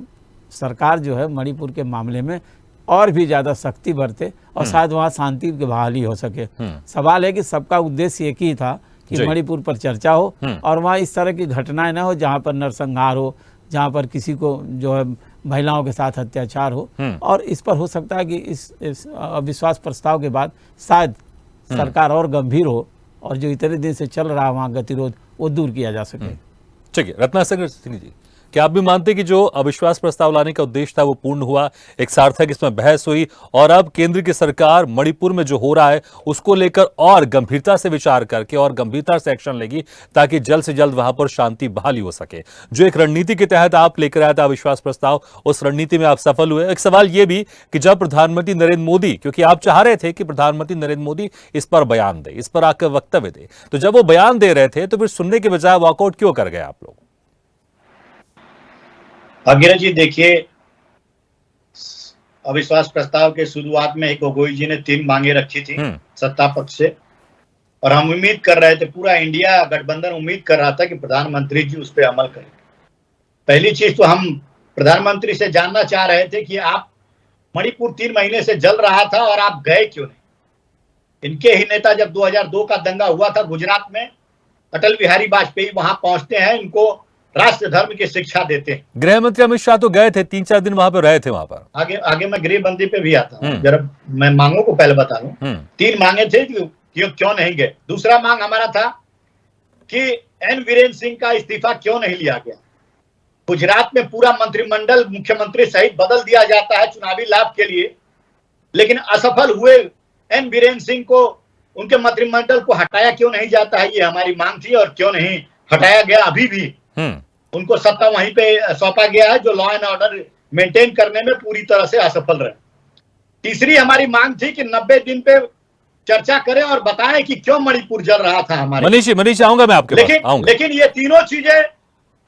सरकार जो है मणिपुर के मामले में और भी ज़्यादा सख्ती बरते और शायद वहाँ शांति की बहाली हो सके। सवाल है कि सबका उद्देश्य एक ही था कि मणिपुर पर चर्चा हो और वहाँ इस तरह की घटनाएं न हो जहाँ पर नरसंहार हो, जहाँ पर किसी को जो है महिलाओं के साथ अत्याचार हो। और इस पर हो सकता है कि इस अविश्वास प्रस्ताव के बाद शायद सरकार और गंभीर हो और जो इतने दिन से चल रहा है वहाँ गतिरोध वो दूर किया जा सके। चलिए, रत्नाकर सिंह जी, क्या आप भी मानते हैं कि जो अविश्वास प्रस्ताव लाने का उद्देश्य था वो पूर्ण हुआ, एक सार्थक इसमें बहस हुई और अब केंद्र की सरकार मणिपुर में जो हो रहा है उसको लेकर और गंभीरता से विचार करके और गंभीरता से एक्शन लेगी ताकि जल्द से जल्द वहां पर शांति बहाली हो सके? जो एक रणनीति के तहत आप लेकर आया था अविश्वास प्रस्ताव, उस रणनीति में आप सफल हुए। एक सवाल ये भी कि जब प्रधानमंत्री नरेंद्र मोदी, क्योंकि आप चाह रहे थे कि प्रधानमंत्री नरेंद्र मोदी इस पर बयान दे, इस पर आकर वक्तव्य दे, तो जब वो बयान दे रहे थे तो फिर सुनने के बजाय वॉकआउट क्यों कर गए आप लोग? भागीरथ जी, देखिए, अविश्वास प्रस्ताव के शुरुआत में एक गोगोई जी ने 3 मांगे रखी थी सत्ता पक्ष से, और हम उम्मीद कर रहे थे, पूरा इंडिया गठबंधन उम्मीद कर रहा था कि प्रधानमंत्री जी उस पर अमल करेंगे। पहली चीज तो हम प्रधानमंत्री से जानना चाह रहे थे कि आप, मणिपुर 3 महीने से जल रहा था और आप गए क्यों नहीं? इनके ही नेता जब 2002 का दंगा हुआ था गुजरात में, अटल बिहारी वाजपेयी वहां पहुंचते हैं, इनको राष्ट्र धर्म की शिक्षा देते हैं। गृह मंत्री अमित शाह तो गए थे, 3-4 दिन वहां पर रहे थे वहां पर। आगे मैं गृह मंत्री पे भी आता हूँ, जरा मैं मांगों को पहले बता दूं। 3 मांगे थे, क्यों नहीं गए। दूसरा मांग हमारा था कि एन वीरेंद्र सिंह का इस्तीफा क्यों नहीं लिया गया। गुजरात में पूरा मंत्रिमंडल मुख्यमंत्री सहित बदल दिया जाता है चुनावी लाभ के लिए, लेकिन असफल हुए एन वीरेंद्र सिंह को, उनके मंत्रिमंडल को हटाया क्यों नहीं जाता है, ये हमारी मांग थी। और क्यों नहीं हटाया गया, अभी भी उनको सत्ता वहीं पे सौंपा गया है, जो लॉ एंड ऑर्डर मेंटेन करने में पूरी तरह से असफल रहे। तीसरी हमारी मांग थी कि 90 दिन पे चर्चा करें और बताएं कि क्यों मणिपुर जल रहा था हमारे। मनीष आऊंगा मैं आपके पास आऊंगा। लेकिन ये तीनों चीजें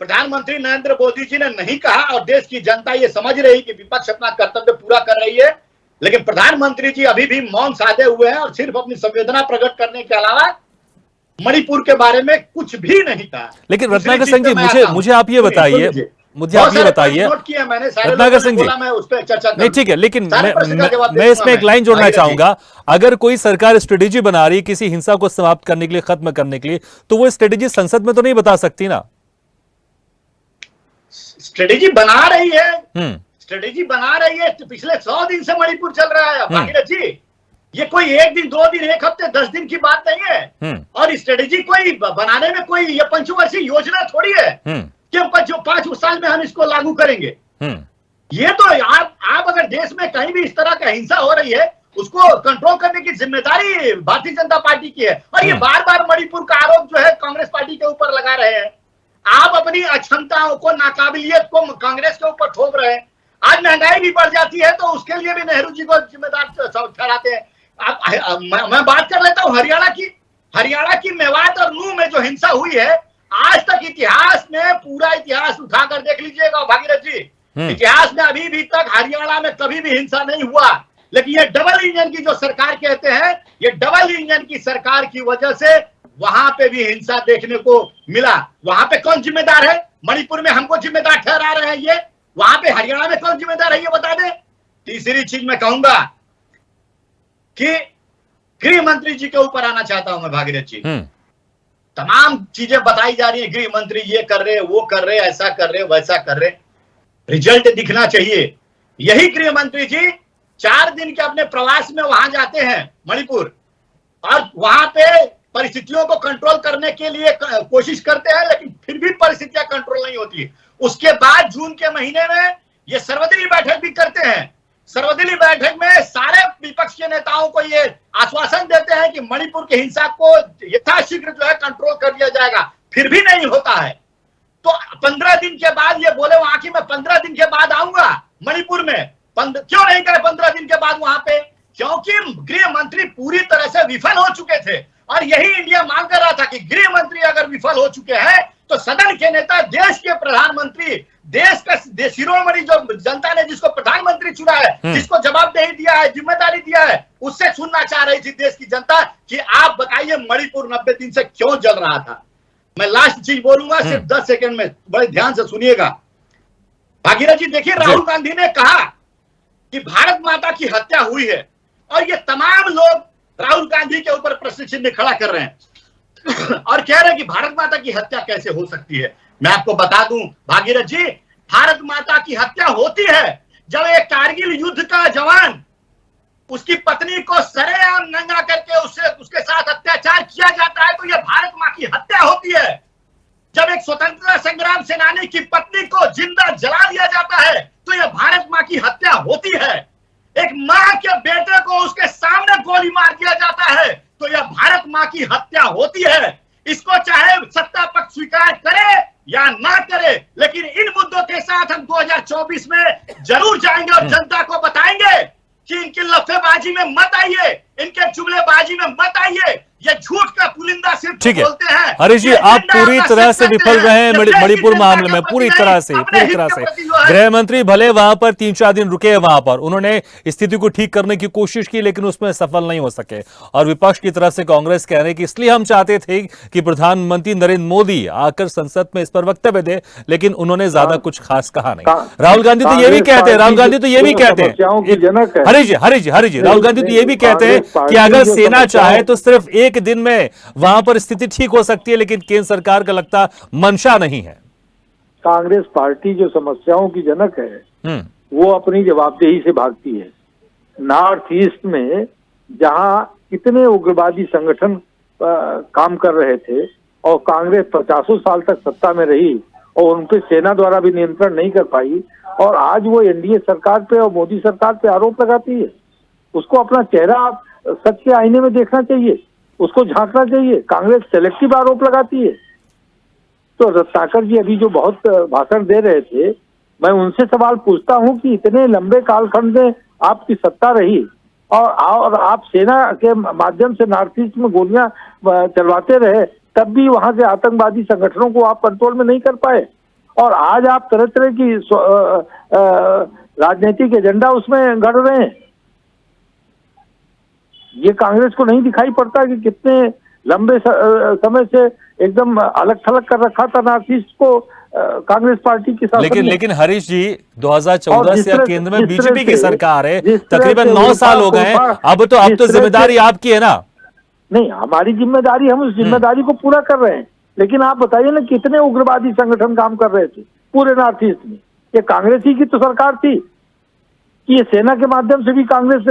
प्रधानमंत्री नरेंद्र मोदी जी ने नहीं कहा, और देश की जनता ये समझ रही कि विपक्ष अपना कर्तव्य पूरा कर रही है, लेकिन प्रधानमंत्री जी अभी भी मौन साधे हुए हैं और सिर्फ अपनी संवेदना प्रकट करने के अलावा मणिपुर के बारे में कुछ भी नहीं कहा। लेकिन रत्नाकर सिंह जी, मुझे आप ये बताइए, रत्नाकर सिंह जी, मैं उस पर चर्चा नहीं, ठीक है, लेकिन मैं इसमें एक लाइन जोड़ना चाहूंगा। अगर कोई सरकार स्ट्रेटेजी बना रही है किसी हिंसा को समाप्त करने के लिए, खत्म करने के लिए, तो वो स्ट्रेटेजी संसद में तो नहीं बता सकती ना। स्ट्रेटेजी बना रही है तो पिछले 100 दिन से मणिपुर चल रहा है भागीरथ जी। ये कोई 1 दिन 2 दिन 1 हफ्ते 10 दिन की बात नहीं है। और स्ट्रेटेजी कोई बनाने में कोई ये पंचवर्षीय योजना थोड़ी है कि 5 साल में हम इसको लागू करेंगे। ये तो आप अगर देश में कहीं भी इस तरह का हिंसा हो रही है, उसको कंट्रोल करने की जिम्मेदारी भारतीय जनता पार्टी की है। और ये बार बार मणिपुर का आरोप जो है कांग्रेस पार्टी के ऊपर लगा रहे हैं। आप अपनी अक्षमताओं को, नाकाबिलियत को कांग्रेस के ऊपर थोप रहे हैं। आज महंगाई भी बढ़ जाती है तो उसके लिए भी नेहरू जी को जिम्मेदार ठहराते हैं। मैं बात कर लेता हूं हरियाणा की मेवात और नूह में जो हिंसा हुई है, आज तक इतिहास में, पूरा इतिहास उठाकर देख लीजिएगा भागीरथ जी, इतिहास में अभी भी तक हरियाणा में कभी भी हिंसा नहीं हुआ। लेकिन ये डबल इंजन की जो सरकार कहते हैं, ये डबल इंजन की सरकार की वजह से वहां पे भी हिंसा देखने को मिला। वहां पे कौन जिम्मेदार है? मणिपुर में हमको जिम्मेदार ठहरा रहे हैं ये, वहां पे हरियाणा में कौन जिम्मेदार है ये बता दें। तीसरी चीज मैं कहूंगा कि गृह मंत्री जी के ऊपर आना चाहता हूं मैं भागीरथ जी। तमाम चीजें बताई जा रही है, गृह मंत्री ये कर रहे, वो कर रहे, ऐसा कर रहे, वैसा कर रहे, रिजल्ट दिखना चाहिए। यही गृह मंत्री जी 4 दिन के अपने प्रवास में वहां जाते हैं मणिपुर, और वहां पे परिस्थितियों को कंट्रोल करने के लिए कोशिश करते हैं, लेकिन फिर भी परिस्थितियां कंट्रोल नहीं होती। उसके बाद जून के महीने में ये सर्वदलीय बैठक भी करते हैं। सर्वदलीय बैठक में सारे विपक्ष के नेताओं को ये आश्वासन देते हैं कि मणिपुर की हिंसा को यथाशीघ्र जो है कंट्रोल कर लिया जाएगा, फिर भी नहीं होता है। तो 15 दिन के बाद ये बोले वहां की मैं 15 दिन के बाद आऊंगा मणिपुर में। क्यों नहीं गए 15 दिन के बाद वहां पे? क्योंकि गृह मंत्री पूरी तरह से विफल हो चुके थे और यही इंडिया मांग कर रहा था कि गृह मंत्री अगर विफल हो चुके हैं तो सदन के नेता, देश के प्रधानमंत्री, देश का शिरोमणि जो जनता ने जिसको प्रधानमंत्री चुना है, जिसको जवाबदेही दिया है, जिम्मेदारी दिया है, उससे सुनना चाह रही थी देश की जनता कि आप बताइए मणिपुर 90 दिन से क्यों जल रहा था। मैं लास्ट चीज बोलूंगा, सिर्फ 10 सेकंड में, बड़े ध्यान से सुनिएगा। भागीरथ जी देखिए, राहुल गांधी ने कहा कि भारत माता की हत्या हुई है और ये तमाम लोग राहुल गांधी के ऊपर प्रश्न चिन्ह खड़ा कर रहे हैं और कह रहे हैं कि भारत माता की हत्या कैसे हो सकती है। मैं आपको बता दूं भागीरथ जी, भारत माता की हत्या होती है जब एक कारगिल युद्ध का जवान उसकी पत्नी को सरेआम नंगा करके उसके साथ अत्याचार किया जाता है, तो यह भारत मां की हत्या होती है। जब एक स्वतंत्रता संग्राम सेनानी की पत्नी को जिंदा जला दिया जाता है, तो यह भारत मां की हत्या होती है। एक मां के बेटे को उसके सामने गोली मार दिया जाता है, तो यह भारत मां की हत्या होती है। इसको चाहे सत्ता पक्ष स्वीकार करे या ना करे, लेकिन इन मुद्दों के साथ हम 2024 में जरूर जाएंगे और जनता को बताएंगे कि इनकी लफेबाजी में मत आइए, इनके जुमलेबाजी में मत आइए। ये झूठ का पुलिंदा सिर्फ ठीक है बोलते हैं। हरीश जी, आप पूरी तरह से विफल रहे हैं मणिपुर मामले में, पूरी तरह से। गृह मंत्री भले वहां पर 3-4 दिन रुके, वहां पर उन्होंने स्थिति को ठीक करने की कोशिश की, लेकिन उसमें सफल नहीं हो सके। और विपक्ष की तरफ से कांग्रेस कह रहे कि इसलिए हम चाहते थे कि प्रधानमंत्री नरेंद्र मोदी आकर संसद में इस पर वक्तव्य दे, लेकिन उन्होंने ज्यादा कुछ खास कहा नहीं। राहुल गांधी तो ये भी कहते हैं, राहुल गांधी तो ये भी कहते हैं, हरीश जी, राहुल गांधी तो ये भी कहते हैं कि अगर सेना चाहे तो सिर्फ एक दिन में वहां पर स्थिति ठीक हो सकती है, लेकिन केंद्र सरकार का लगता मंशा नहीं है। कांग्रेस पार्टी जो समस्याओं की जनक है वो अपनी जवाबदेही से भागती है। नॉर्थ ईस्ट में जहां कितने उग्रवादी संगठन काम कर रहे थे और कांग्रेस 50 साल तक सत्ता में रही और उन पे सेना द्वारा भी नियंत्रण नहीं कर पाई, और आज वो एनडीए सरकार पे और मोदी सरकार पे आरोप लगाती है। उसको अपना चेहरा सच के आईने में देखना चाहिए, उसको झांकना चाहिए। कांग्रेस सेलेक्टिव आरोप लगाती है। तो रत्नाकर जी अभी जो बहुत भाषण दे रहे थे, मैं उनसे सवाल पूछता हूं कि इतने लंबे कालखंड में आपकी सत्ता रही और आप सेना के माध्यम से नॉर्थ ईस्ट में गोलियां चलवाते रहे, तब भी वहां से आतंकवादी संगठनों को आप कंट्रोल में नहीं कर पाए, और आज आप तरह तरह की राजनीतिक एजेंडा उसमें गढ़ रहे हैं। ये कांग्रेस को नहीं दिखाई पड़ता कि कितने लंबे समय से एकदम अलग थलग कर रखा था नॉर्थ ईस्ट को कांग्रेस पार्टी के साथ। लेकिन हरीश जी, 2014 से केंद्र में बीजेपी की सरकार है, तकरीबन 9 साल हो गए। अब तो जिम्मेदारी आपकी है ना? नहीं, हमारी जिम्मेदारी, हम उस जिम्मेदारी को पूरा कर रहे हैं। लेकिन आप बताइए ना, कितने उग्रवादी संगठन काम कर रहे थे पूरे नॉर्थ ईस्ट में? ये कांग्रेस ही की तो सरकार थी कि ये सेना के माध्यम से भी कांग्रेस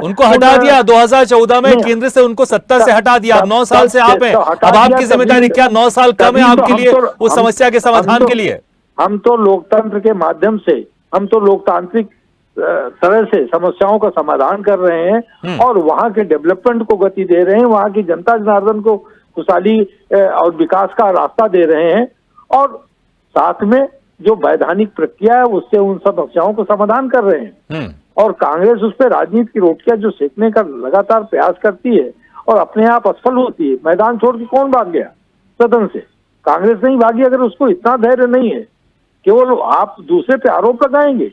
उनको हटा दिया 2014 में, केंद्र से उनको सत्ता से हटा दिया। 9 साल से आप हैं, अब आपकी जिम्मेदारी क्या 9 साल कम है आपके लिए उस समस्या के समाधान के लिए? हम तो लोकतंत्र के माध्यम से, हम तो लोकतांत्रिक तरह से समस्याओं का समाधान कर रहे हैं और वहां के डेवलपमेंट को गति दे रहे हैं, वहां की जनता जनार्दन को खुशहाली और विकास का रास्ता दे रहे हैं, और साथ में जो वैधानिक प्रक्रिया है उससे उन समस्याओं को समाधान कर रहे हैं। और कांग्रेस उस पर राजनीति की रोटियां जो सेकने का लगातार प्रयास करती है और अपने आप असफल होती है। मैदान छोड़ के कौन भाग गया सदन से? कांग्रेस नहीं भागी। अगर उसको इतना धैर्य नहीं है, केवल आप दूसरे पे आरोप लगाएंगे,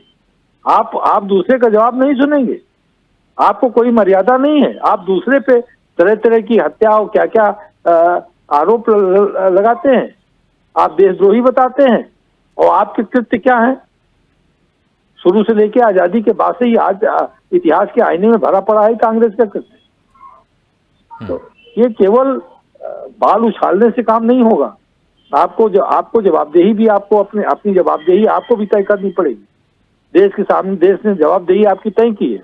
आप दूसरे का जवाब नहीं सुनेंगे, आपको कोई मर्यादा नहीं है, आप दूसरे पे तरह तरह की हत्या और क्या क्या आरोप लगाते हैं, आप देशद्रोही बताते हैं। और आपके कृत्य क्या है? शुरू से लेकर आजादी के बाद से ही आज इतिहास के आईने में भरा पड़ा है कांग्रेस का कृत्य। तो ये केवल बाल उछालने से काम नहीं होगा। आपको जवाबदेही भी, आपको अपनी जवाबदेही आपको भी तय करनी पड़ेगी। देश के सामने देश ने जवाबदेही आपकी तय की है।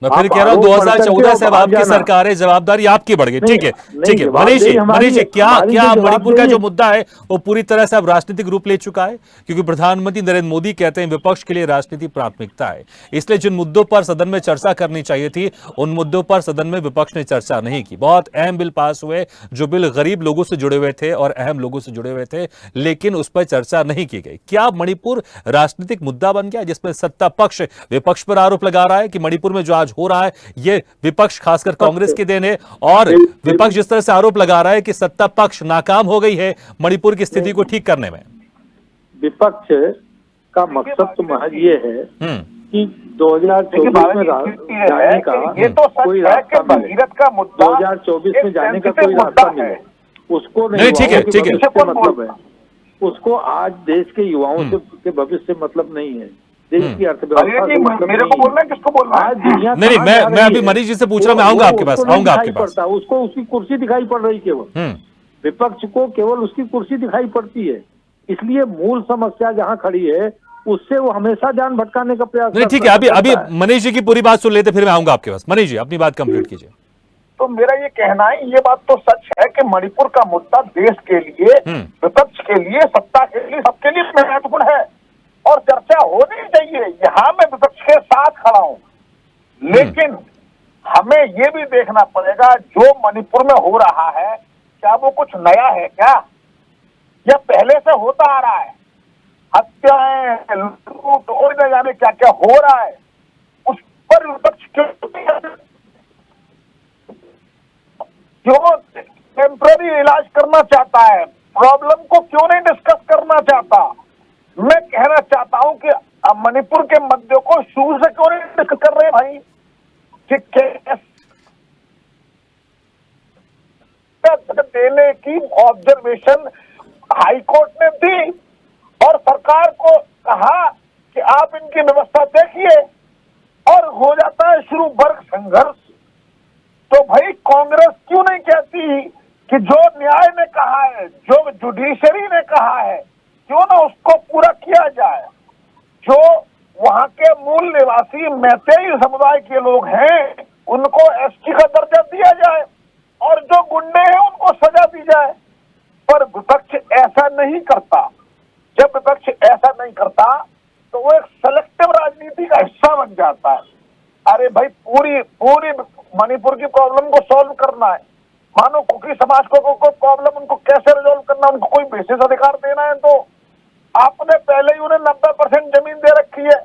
मैं फिर कह रहा हूं 2014 से अब आपकी सरकार है, जवाबदारी आपकी बढ़ गई। ठीक है, ठीक है मनीष जी, क्या मणिपुर का जो मुद्दा है वो पूरी तरह से अब राजनीतिक रूप ले चुका है? क्योंकि प्रधानमंत्री नरेंद्र मोदी कहते हैं विपक्ष के लिए राजनीति प्राथमिकता है, इसलिए जिन मुद्दों पर सदन में चर्चा करनी चाहिए थी उन मुद्दों पर सदन में विपक्ष ने चर्चा नहीं की। बहुत अहम बिल पास हुए, जो बिल गरीब लोगों से जुड़े हुए थे और अहम लोगों से जुड़े हुए थे, लेकिन उस पर चर्चा नहीं की गई। क्या मणिपुर राजनीतिक मुद्दा बन गया जिसमें सत्ता पक्ष विपक्ष पर आरोप लगा रहा है कि मणिपुर में जो आज हो रहा है ये विपक्ष खासकर कांग्रेस की देन है, और विपक्ष जिस तरह से आरोप लगा रहा है कि सत्ता पक्ष नाकाम हो गई है मणिपुर की स्थिति को ठीक करने में? विपक्ष का मकसद तो महज ये है कि 2024 में जाने का कोई रास्ता मिले, 2024 में जाने का कोई रास्ता मिले, उसको नहीं। ठीक है, ठीक है, मतलब है उसको आज देश के युवाओं से भविष्य से मतलब नहीं है, देश की अर्थव्यवस्था से मतलब मेरे को बोलना है, किसको बोलना है? आज दुनिया नहीं, मैं अभी मनीष जी से पूछ रहा हूं, मैं आऊंगा आपके पास, आऊंगा आपके पास। उसको उसकी कुर्सी दिखाई पड़ रही, केवल विपक्ष को केवल उसकी कुर्सी दिखाई पड़ती है, इसलिए मूल समस्या जहां खड़ी है उससे वो हमेशा ध्यान भटकाने का प्रयास। नहीं ठीक है, अभी मनीष जी की पूरी बात सुन लेते, फिर मैं आऊंगा आपके पास। मनीष जी अपनी बात कंप्लीट कीजिए। तो मेरा ये कहना है, ये बात तो सच है कि मणिपुर का मुद्दा देश के लिए, विपक्ष के लिए, सत्ता के लिए, सबके लिए महत्वपूर्ण है और चर्चा होनी चाहिए। यहाँ मैं विपक्ष के साथ खड़ा हूँ, लेकिन हमें ये भी देखना पड़ेगा जो मणिपुर में हो रहा है क्या वो कुछ नया है क्या, या पहले से होता आ रहा है? हत्याएं, लूट और न जाने क्या क्या हो रहा है, उस पर विपक्ष क्यों टेम्पररी इलाज करना चाहता है, प्रॉब्लम को क्यों नहीं डिस्कस करना चाहता? मैं कहना चाहता हूं कि मणिपुर के मुद्दे को शुरू से क्यों नहीं डिस्कस कर रहे भाई? कि देने की ऑब्जर्वेशन हाईकोर्ट ने दी और सरकार को कहा कि आप इनकी व्यवस्था देखिए, और हो जाता है शुरू वर्ग संघर्ष। तो भाई कांग्रेस क्यों नहीं कहती कि जो न्याय ने कहा है, जो जुडिशरी ने कहा है, क्यों ना उसको पूरा किया जाए? जो वहां के मूल निवासी मैतेई समुदाय के लोग हैं उनको एसटी का दर्जा दिया जाए और जो गुंडे हैं उनको सजा दी जाए। पर विपक्ष ऐसा नहीं करता। जब विपक्ष ऐसा नहीं करता तो वो एक सेलेक्टिव राजनीति का हिस्सा बन जाता है। अरे भाई पूरी मणिपुर की प्रॉब्लम को सॉल्व करना है, मानो कुकी समाज को कोई प्रॉब्लम उनको कैसे रिजॉल्व करना, उनको कोई बेसिस अधिकार देना है, तो आपने पहले ही उन्हें 90% जमीन दे रखी है।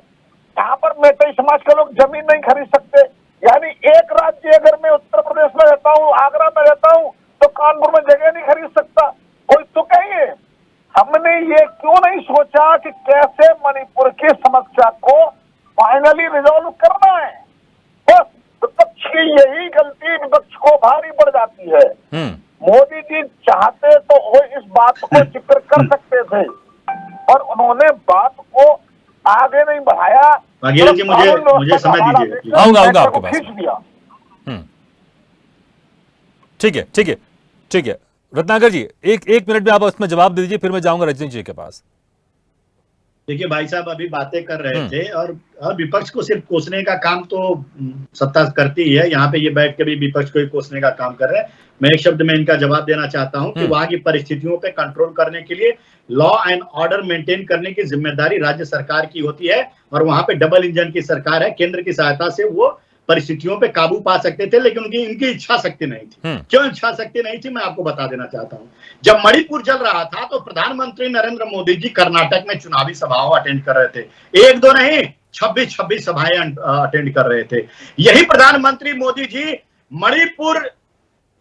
यहाँ पर मैतेई समाज के लोग जमीन नहीं खरीद सकते। यानी एक राज्य, अगर मैं उत्तर प्रदेश में रहता हूँ, आगरा में रहता हूँ, तो कानपुर में जगह नहीं खरीद सकता कोई। तो कहिए हमने ये क्यों नहीं सोचा कि कैसे मणिपुर की समस्या को फाइनली रिजॉल्व करना है? बस विपक्ष की यही गलती विपक्ष को भारी पड़ जाती है। मोदी जी चाहते तो वो इस बात को जिक्र कर सकते थे और उन्होंने बात को आगे नहीं बढ़ाया। वाघेला जी मुझे समय दीजिए, आऊंगा आपके पास। खींच दिया। ठीक है रत्नाकर जी, एक मिनट में आप उसमें जवाब दे दीजिए, फिर मैं जाऊंगा रजनी जी के पास। देखिए भाई साहब अभी बातें कर रहे थे और विपक्ष को सिर्फ कोसने का काम तो सत्ता करती ही है। यहाँ पे ये बैठ के भी विपक्ष को ही कोसने का काम कर रहे हैं। मैं एक शब्द में इनका जवाब देना चाहता हूं कि वहां की परिस्थितियों पे कंट्रोल करने के लिए लॉ एंड ऑर्डर मेंटेन करने की जिम्मेदारी राज्य सरकार की होती है और वहां पे डबल इंजन की सरकार है। केंद्र की सहायता से वो परिस्थितियों पे काबू पा सकते थे, लेकिन इनकी इच्छा शक्ति नहीं थी। क्यों इच्छा शक्ति नहीं थी मैं आपको बता देना चाहता हूं। जब मणिपुर जल रहा था तो प्रधानमंत्री नरेंद्र मोदी जी कर्नाटक में चुनावी सभाओं अटेंड कर रहे थे। एक दो नहीं, 26 सभाएं अटेंड कर रहे थे। यही प्रधानमंत्री मोदी जी मणिपुर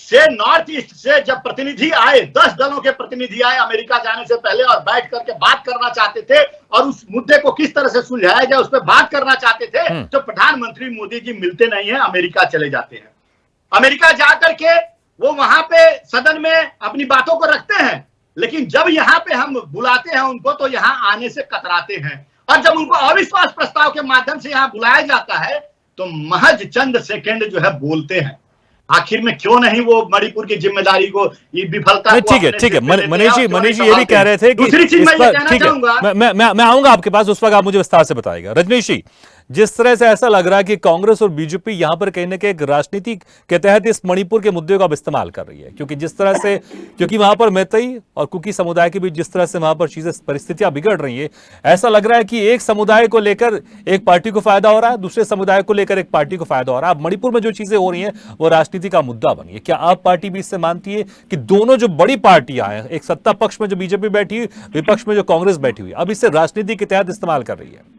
से नॉर्थ ईस्ट से जब प्रतिनिधि आए, 10 दलों के प्रतिनिधि आए अमेरिका जाने से पहले और बैठ करके बात करना चाहते थे और उस मुद्दे को किस तरह से सुलझाया जाए उस पर बात करना चाहते थे, तो प्रधानमंत्री मोदी जी मिलते नहीं है, अमेरिका चले जाते हैं। अमेरिका जाकर के वो वहां पे सदन में अपनी बातों को रखते हैं, लेकिन जब यहाँ पे हम बुलाते हैं उनको तो यहाँ आने से कतराते हैं। और जब उनको अविश्वास प्रस्ताव के माध्यम से यहाँ बुलाया जाता है तो महज चंद सेकंड जो है बोलते हैं। आखिर में क्यों नहीं वो मणिपुर की जिम्मेदारी को, ये विफलता को ठीक है मनीष जी ये भी कह रहे थे कि दूसरी चीज मैं ये कहना चाहूंगा, मैं आऊंगा आपके पास, उस वक्त आप मुझे विस्तार से बताएगा। रजनीश जी, जिस तरह से ऐसा लग रहा है कि कांग्रेस और बीजेपी यहां पर कहीं ना कहीं एक राजनीति के तहत इस मणिपुर के मुद्दे को अब इस्तेमाल कर रही है, क्योंकि जिस तरह से, क्योंकि वहां पर मैतेई और कुकी समुदाय के बीच जिस तरह से वहां पर चीजें परिस्थितियां बिगड़ रही है, ऐसा लग रहा है कि एक समुदाय को लेकर एक पार्टी को फायदा हो रहा है, दूसरे समुदाय को लेकर एक पार्टी को फायदा हो रहा है। अब मणिपुर में जो चीजें हो रही हैं वो राजनीति का मुद्दा बनी है। क्या आप पार्टी भी इससे मानती है कि दोनों जो बड़ी पार्टियां हैं, एक सत्ता पक्ष में जो बीजेपी बैठी हुई, विपक्ष में जो कांग्रेस बैठी हुई, अब इसे राजनीति के तहत इस्तेमाल कर रही है?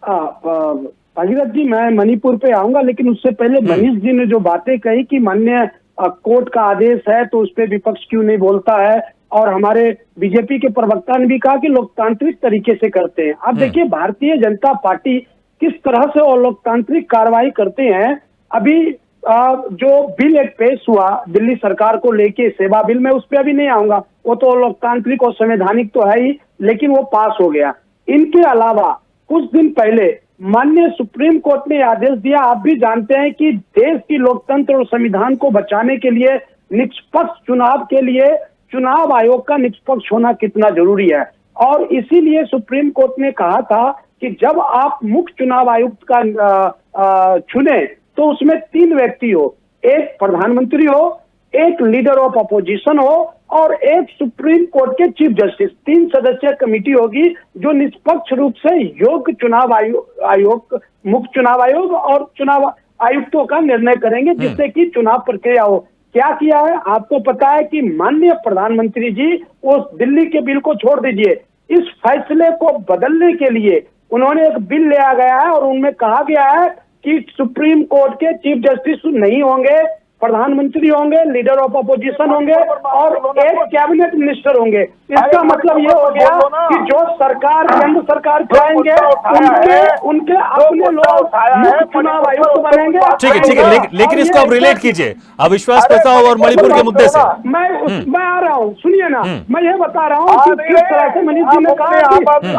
भागीरथ जी, मैं मणिपुर पे आऊंगा, लेकिन उससे पहले मनीष जी ने जो बातें कही कि माननीय कोर्ट का आदेश है तो उस पर विपक्ष क्यों नहीं बोलता है, और हमारे बीजेपी के प्रवक्ता ने भी कहा कि लोकतांत्रिक तरीके से करते हैं। अब देखिए, भारतीय जनता पार्टी किस तरह से और लोकतांत्रिक कार्रवाई करते हैं। अभी जो बिल एक पेश हुआ दिल्ली सरकार को लेके, सेवा बिल, में उस पर अभी नहीं आऊंगा, वो तो लोकतांत्रिक और संवैधानिक तो है ही, लेकिन वो पास हो गया। इनके अलावा कुछ दिन पहले माननीय सुप्रीम कोर्ट ने आदेश दिया, आप भी जानते हैं कि देश की लोकतंत्र और संविधान को बचाने के लिए निष्पक्ष चुनाव के लिए चुनाव आयोग का निष्पक्ष होना कितना जरूरी है। और इसीलिए सुप्रीम कोर्ट ने कहा था कि जब आप मुख्य चुनाव आयुक्त का चुने तो उसमें 3 व्यक्ति हो, एक प्रधानमंत्री हो, एक लीडर ऑफ अपोजिशन हो और एक सुप्रीम कोर्ट के चीफ जस्टिस। 3 सदस्यीय कमेटी होगी जो निष्पक्ष रूप से योग्य चुनाव आयोग, मुख्य चुनाव आयोग और चुनाव आयुक्तों का निर्णय करेंगे, जिससे कि चुनाव प्रक्रिया हो। क्या किया है आपको पता है कि माननीय प्रधानमंत्री जी उस दिल्ली के बिल को छोड़ दीजिए, इस फैसले को बदलने के लिए उन्होंने एक बिल लिया गया है और उनमें कहा गया है कि सुप्रीम कोर्ट के चीफ जस्टिस नहीं होंगे, प्रधानमंत्री होंगे, लीडर ऑफ अपोजिशन होंगे और एक कैबिनेट मिनिस्टर होंगे। इसका मतलब ये हो गया कि जो सरकार, केंद्र सरकार चलाएंगे उनके अपने लोग चुनाव आयुक्त बनेंगे। ठीक है, लेकिन इसको आप रिलेट कीजिए अविश्वास प्रस्ताव और मणिपुर के मुद्दे से। मैं आ रहा हूँ, सुनिए ना, मैं ये बता रहा हूँ कि किस तरह से मनीष जी ने कहा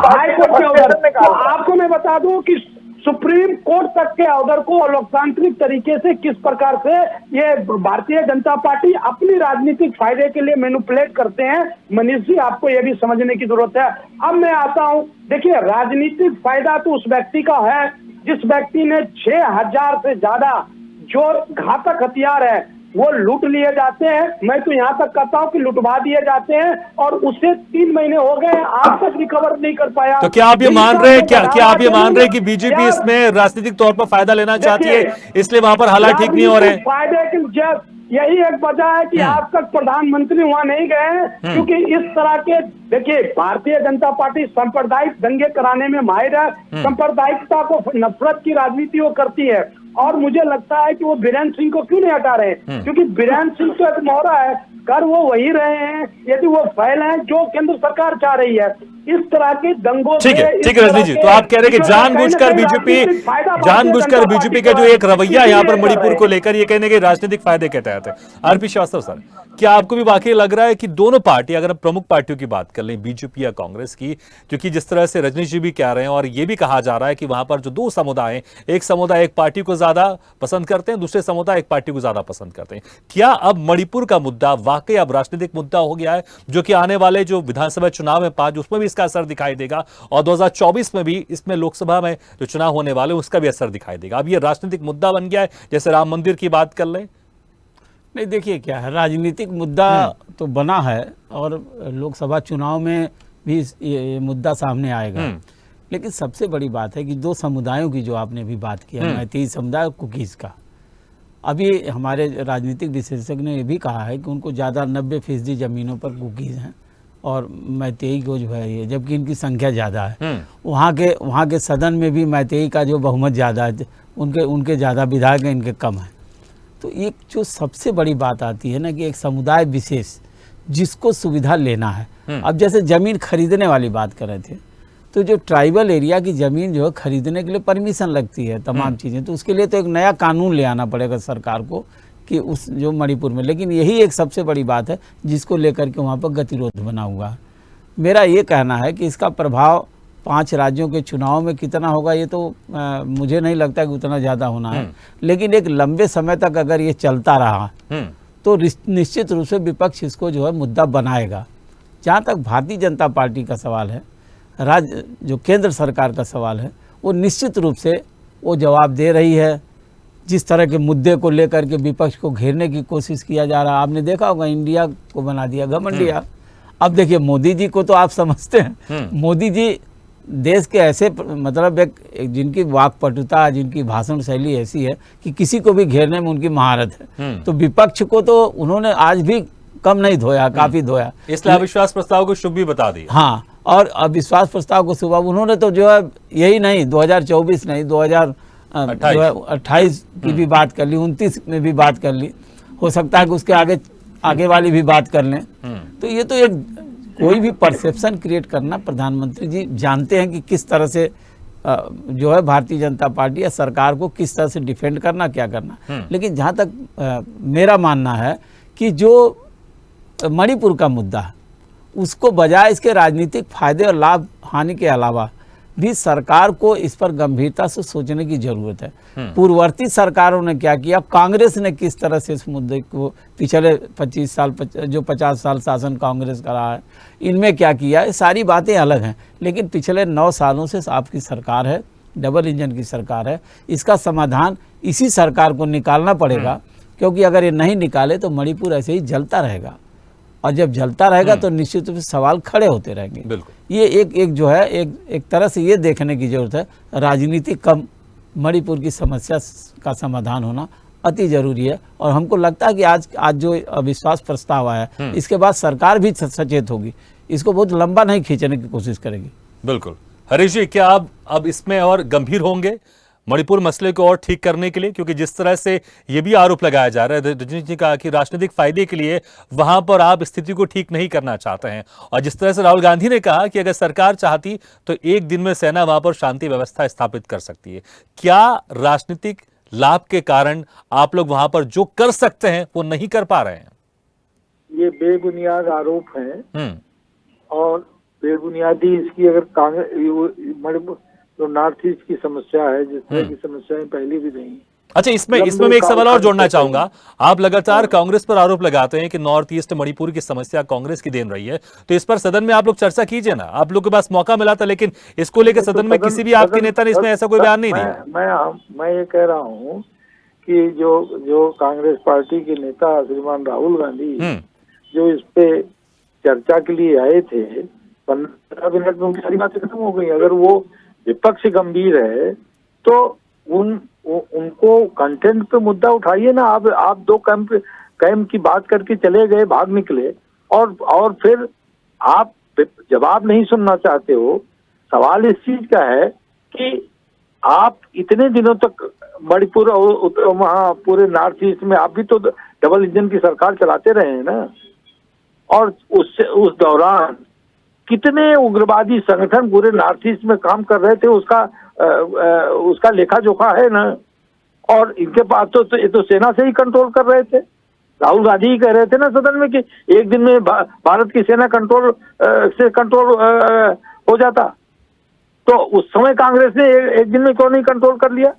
हाईकोर्ट के ऑर्डर, तो आपको मैं बता दूं कि सुप्रीम कोर्ट तक के ऑर्डर को लोकतांत्रिक तरीके से किस प्रकार से ये भारतीय जनता पार्टी अपनी राजनीतिक फायदे के लिए मैनिपुलेट करते हैं। मनीष जी, आपको ये भी समझने की जरूरत है। अब मैं आता हूं, देखिए, राजनीतिक फायदा तो उस व्यक्ति का है जिस व्यक्ति ने 6000 से ज्यादा जो घातक हथियार है वो लूट लिए जाते हैं। मैं तो यहाँ तक कहता हूँ कि लुटवा दिए जाते हैं और उसे 3 महीने हो गए, आज तक रिकवर नहीं कर पाया। तो क्या आप ये मान रहे हैं, क्या आप ये मान रहे हैं कि बीजेपी इसमें राजनीतिक तौर पर फायदा लेना चाहती है, इसलिए वहां पर हालात ठीक नहीं हो रहे हैं? फायदे की यही एक वजह है कि आज तक प्रधानमंत्री वहां नहीं गए, क्योंकि इस तरह के, देखिए, भारतीय जनता पार्टी सांप्रदायिक दंगे कराने में माहिर है, सांप्रदायिकता को, नफरत की राजनीति वो करती है। और मुझे लगता है कि वो बीरेन्द्र सिंह को क्यों नहीं हटा रहे, क्योंकि बीरेन्द्र सिंह तो एक मोहरा है, कर वो वही रहे हैं यदि वो फैले हैं जो केंद्र सरकार चाह रही है। इस तरह के दंगों, ठीक है रजनी जी, तो आप कह रहे हैं कि जानबूझकर बीजेपी का जो एक रवैया यहाँ पर मणिपुर को लेकर, ये कहने के राजनीतिक फायदे के तहत है। आरपी श्रीवास्तव सर, क्या आपको भी वाकई लग रहा है कि दोनों पार्टी, अगर हम प्रमुख पार्टियों की बात कर लें, बीजेपी या कांग्रेस की, क्योंकि जिस तरह से रजनीश जी भी कह रहे हैं और ये भी कहा जा रहा है कि वहां पर जो 2 समुदाय हैं, एक समुदाय एक पार्टी को ज्यादा पसंद करते हैं, दूसरे समुदाय एक पार्टी को ज्यादा पसंद करते हैं, क्या अब मणिपुर का मुद्दा वाकई अब राजनीतिक मुद्दा हो गया है, जो कि आने वाले जो विधानसभा चुनाव है 5, उसमें भी इसका असर दिखाई देगा और 2024 में भी इसमें लोकसभा में जो चुनाव होने वाले उसका भी असर दिखाई देगा? अब ये राजनीतिक मुद्दा बन गया है, जैसे राम मंदिर की बात कर लें। नहीं, देखिए क्या है, राजनीतिक मुद्दा तो बना है और लोकसभा चुनाव में भी ये मुद्दा सामने आएगा। लेकिन सबसे बड़ी बात है कि 2 समुदायों की जो आपने भी बात किया, मैतेई समुदाय और कुकीज़ का, अभी हमारे राजनीतिक विशेषज्ञ ने ये भी कहा है कि उनको ज़्यादा 90% ज़मीनों पर कुकीज़ हैं और मैतेई को जो है ये, जबकि इनकी संख्या ज़्यादा है। वहाँ के सदन में भी मैतेई का जो बहुमत ज़्यादा है, उनके ज़्यादा विधायक हैं, इनके कम हैं। तो एक जो सबसे बड़ी बात आती है ना कि एक समुदाय विशेष जिसको सुविधा लेना है, अब जैसे ज़मीन खरीदने वाली बात कर रहे थे, तो जो ट्राइबल एरिया की ज़मीन जो है खरीदने के लिए परमिशन लगती है, तमाम चीज़ें, तो उसके लिए तो एक नया कानून ले आना पड़ेगा सरकार को कि उस जो मणिपुर में, लेकिन यही एक सबसे बड़ी बात है जिसको लेकर के वहाँ पर गतिरोध बना हुआ है। मेरा ये कहना है कि इसका प्रभाव 5 राज्यों के चुनाव में कितना होगा ये तो मुझे नहीं लगता कि उतना ज़्यादा होना है, लेकिन एक लंबे समय तक अगर ये चलता रहा तो निश्चित रूप से विपक्ष इसको जो है मुद्दा बनाएगा। जहाँ तक भारतीय जनता पार्टी का सवाल है, जो केंद्र सरकार का सवाल है, वो निश्चित रूप से वो जवाब दे रही है। जिस तरह के मुद्दे को लेकर के विपक्ष को घेरने की कोशिश किया जा रहा है, आपने देखा होगा इंडिया को बना दिया घमंडिया। अब देखिए मोदी जी को तो आप समझते हैं, मोदी जी देश के ऐसे मतलब एक जिनकी वाक्पटुता, जिनकी भाषण शैली ऐसी है कि किसी को भी घेरने में उनकी महारत है। तो विपक्ष को तो उन्होंने आज भी कम नहीं धोया, काफी धोया। इसलिए अविश्वास प्रस्ताव को शुभ भी बता दिया। हाँ, और अविश्वास प्रस्ताव को सुबह उन्होंने तो जो है यही नहीं 2024 नहीं 2028 की भी बात कर ली, 29 में भी बात कर ली, हो सकता है कि उसके आगे वाली भी बात कर लें। तो ये तो एक कोई भी परसेप्शन क्रिएट करना, प्रधानमंत्री जी जानते हैं कि किस तरह से जो है भारतीय जनता पार्टी या सरकार को किस तरह से डिफेंड करना, क्या करना। लेकिन जहाँ तक मेरा मानना है कि जो मणिपुर का मुद्दा, उसको बजाय इसके राजनीतिक फायदे और लाभ हानि के अलावा भी सरकार को इस पर गंभीरता से सोचने की जरूरत है। पूर्ववर्ती सरकारों ने क्या किया, कांग्रेस ने किस तरह से इस मुद्दे को पिछले 25 साल जो 50 साल शासन कांग्रेस का रहा है, इनमें क्या किया, ये सारी बातें अलग हैं। लेकिन पिछले 9 सालों से आपकी सरकार है, डबल इंजन की सरकार है, इसका समाधान इसी सरकार को निकालना पड़ेगा। क्योंकि अगर ये नहीं निकाले तो मणिपुर ऐसे ही जलता रहेगा, और जब जलता रहेगा तो निश्चित रूप से सवाल खड़े होते रहेंगे। बिल्कुल। ये एक जो है एक तरह से ये देखने की जरूरत है, राजनीतिक कम मणिपुर की समस्या का समाधान होना अति जरूरी है। और हमको लगता है कि आज जो अविश्वास प्रस्ताव आया है, इसके बाद सरकार भी सचेत होगी, इसको बहुत लंबा नहीं खींचने की कोशिश करेगी। बिल्कुल। हरीश जी, क्या आप अब इसमें और गंभीर होंगे मणिपुर मसले को और ठीक करने के लिए? क्योंकि जिस तरह से ये भी आरोप लगाया जा रहा है, रजनीश जी कहा कि राजनीतिक फायदे के लिए वहां पर आप स्थिति को ठीक नहीं करना चाहते हैं, और जिस तरह से राहुल गांधी ने कहा कि अगर सरकार चाहती तो एक दिन में सेना वहां पर शांति व्यवस्था स्थापित कर सकती है। क्या राजनीतिक लाभ के कारण आप लोग वहां पर जो कर सकते हैं वो नहीं कर पा रहे हैं? ये बेबुनियाद आरोप हैं, और बेबुनियादी इसकी अगर कांग्रेस मणिपुर जो नॉर्थ ईस्ट की समस्या है, जिस तरह की समस्याएं पहले भी नहीं। अच्छा, इसमें मैं एक सवाल और जोड़ना चाहूंगा। आप लगातार कांग्रेस पर आरोप लगाते हैं कि नॉर्थ ईस्ट मणिपुर की समस्या कांग्रेस की देन रही है, तो इस पर सदन में आप लोग चर्चा कीजिए ना। आप लोग के पास मौका मिला था, लेकिन इसको लेकर सदन में किसी भी आपके नेता ने इसमें ऐसा कोई बयान नहीं दिया। मैं ये कह रहा हूँ कि जो कांग्रेस पार्टी के नेता श्रीमान राहुल गांधी जो इस पे चर्चा के लिए आए थे, 15 मिनट में उनकी सारी बातें खत्म हो गई। अगर वो विपक्ष गंभीर है तो उनको कंटेंट पे मुद्दा उठाइए ना। आप 2 कैंप की बात करके चले गए, भाग निकले, और फिर आप जवाब नहीं सुनना चाहते हो। सवाल इस चीज का है कि आप इतने दिनों तक मणिपुर और वहाँ पूरे नॉर्थ ईस्ट में आप भी तो डबल इंजन की सरकार चलाते रहे हैं ना, और उस दौरान कितने उग्रवादी संगठन पूरे नॉर्थ ईस्ट में काम कर रहे थे, उसका लेखा जोखा है ना। और इनके पास तो सेना से ही कंट्रोल कर रहे थे। राहुल गांधी ही कह रहे थे ना सदन में कि एक दिन में भारत की सेना कंट्रोल हो जाता। तो उस समय कांग्रेस ने एक दिन में क्यों नहीं कंट्रोल कर लिया?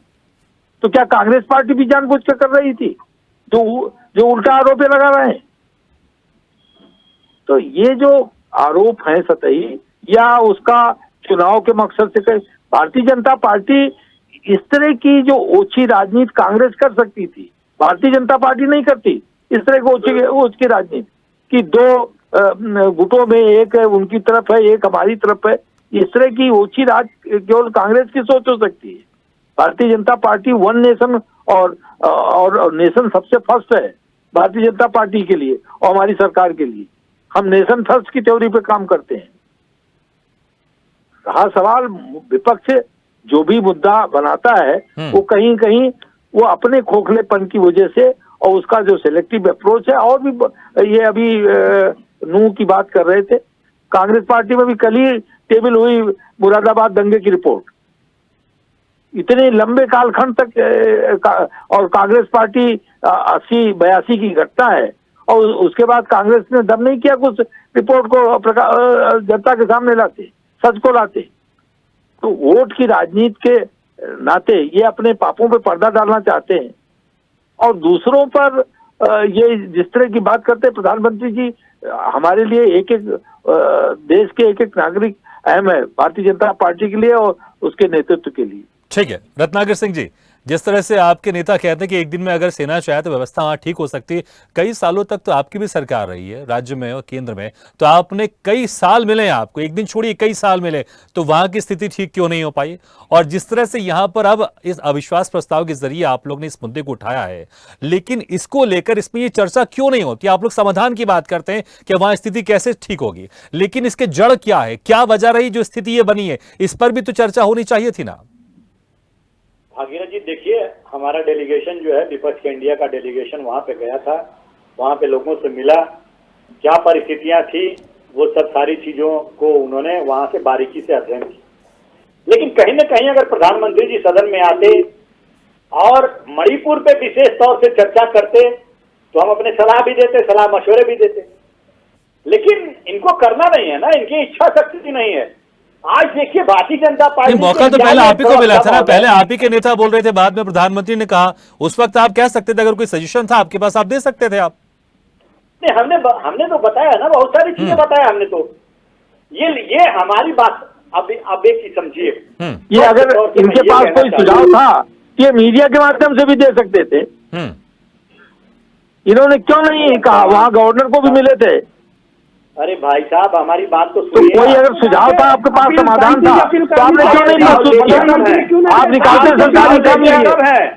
तो क्या कांग्रेस पार्टी भी जानबूझ कर कर रही थी जो उल्टा आरोप लगा रहे हैं? तो ये जो आरोप है सतही, या उसका चुनाव के मकसद से भारतीय जनता पार्टी इस तरह की जो ओछी राजनीति कांग्रेस कर सकती थी, भारतीय जनता पार्टी नहीं करती। इस तरह की ओछी राजनीति कि 2 गुटों में एक उनकी तरफ है, एक हमारी तरफ है, इस तरह की ओछी राज केवल कांग्रेस की सोच हो सकती है। Bharatiya Janata party one nation और नेशन सबसे फर्स्ट है भारतीय जनता पार्टी के लिए और हमारी सरकार के लिए। हम नेशन फर्स्ट की थ्योरी पे काम करते हैं। रहा सवाल विपक्ष जो भी मुद्दा बनाता है वो कहीं कहीं वो अपने खोखलेपन की वजह से, और उसका जो सिलेक्टिव अप्रोच है, और भी ये अभी नूह की बात कर रहे थे, कांग्रेस पार्टी में भी कल ही टेबल हुई मुरादाबाद दंगे की रिपोर्ट। इतने लंबे कालखंड तक और कांग्रेस पार्टी 80-82 की घटना है, और उसके बाद कांग्रेस ने दम नहीं किया कुछ रिपोर्ट को जनता के सामने लाते, सच को लाते। तो वोट की राजनीति के नाते ये अपने पापों पे पर्दा डालना चाहते हैं, और दूसरों पर ये जिस तरह की बात करते हैं प्रधानमंत्री जी, हमारे लिए एक एक देश के एक एक नागरिक अहम है भारतीय जनता पार्टी के लिए और उसके नेतृत्व के लिए। ठीक है रत्नाकर सिंह जी, जिस तरह से आपके नेता कहते हैं कि एक दिन में अगर सेना चाहे तो व्यवस्था वहां ठीक हो सकती है, कई सालों तक तो आपकी भी सरकार रही है राज्य में और केंद्र में, तो आपने कई साल मिले हैं आपको, एक दिन छोड़िए कई साल मिले, तो वहां की स्थिति ठीक क्यों नहीं हो पाई? और जिस तरह से यहां पर अब इस अविश्वास प्रस्ताव के जरिए आप लोग ने इस मुद्दे को उठाया है, लेकिन इसको लेकर इसमें ये चर्चा क्यों नहीं होती? आप लोग समाधान की बात करते हैं कि वहां स्थिति कैसे ठीक होगी, लेकिन इसके जड़ क्या है, क्या वजह रही जो स्थिति ये बनी है, इस पर भी तो चर्चा होनी चाहिए थी ना। भागीरथ जी देखिए, हमारा डेलीगेशन जो है विपक्ष के इंडिया का डेलीगेशन वहां पे गया था, वहां पे लोगों से मिला, क्या परिस्थितियां थी, वो सब सारी चीजों को उन्होंने वहां से बारीकी से अध्ययन किया। लेकिन कहीं ना कहीं अगर प्रधानमंत्री जी सदन में आते और मणिपुर पे विशेष तौर से चर्चा करते तो हम अपने सलाह भी देते, सलाह मशवरे भी देते, लेकिन इनको करना नहीं है ना, इनकी इच्छा शक्ति नहीं है। आज देखिए भारतीय जनता पार्टी मौका तो पहले आप ही को मिला था ना, पहले आप ही के नेता बोल रहे थे, बाद में प्रधानमंत्री ने कहा, उस वक्त आप कह सकते थे, अगर कोई सजेशन था आपके पास आप दे सकते थे। आप नहीं, हमने तो बताया ना, बहुत सारी चीजें बताया हमने तो। ये हमारी बात अब एक ही समझिए, ये अगर इनके पास कोई सुझाव था ये मीडिया के माध्यम से भी दे सकते थे, इन्होंने क्यों नहीं कहा? वहां गवर्नर को भी मिले थे। अरे भाई साहब हमारी बात तो तो कोई अगर सुझाव था आपके पास, समाधान था, तो आपने क्यों नहीं प्रस्तुत किया? आप निकालते सरकारी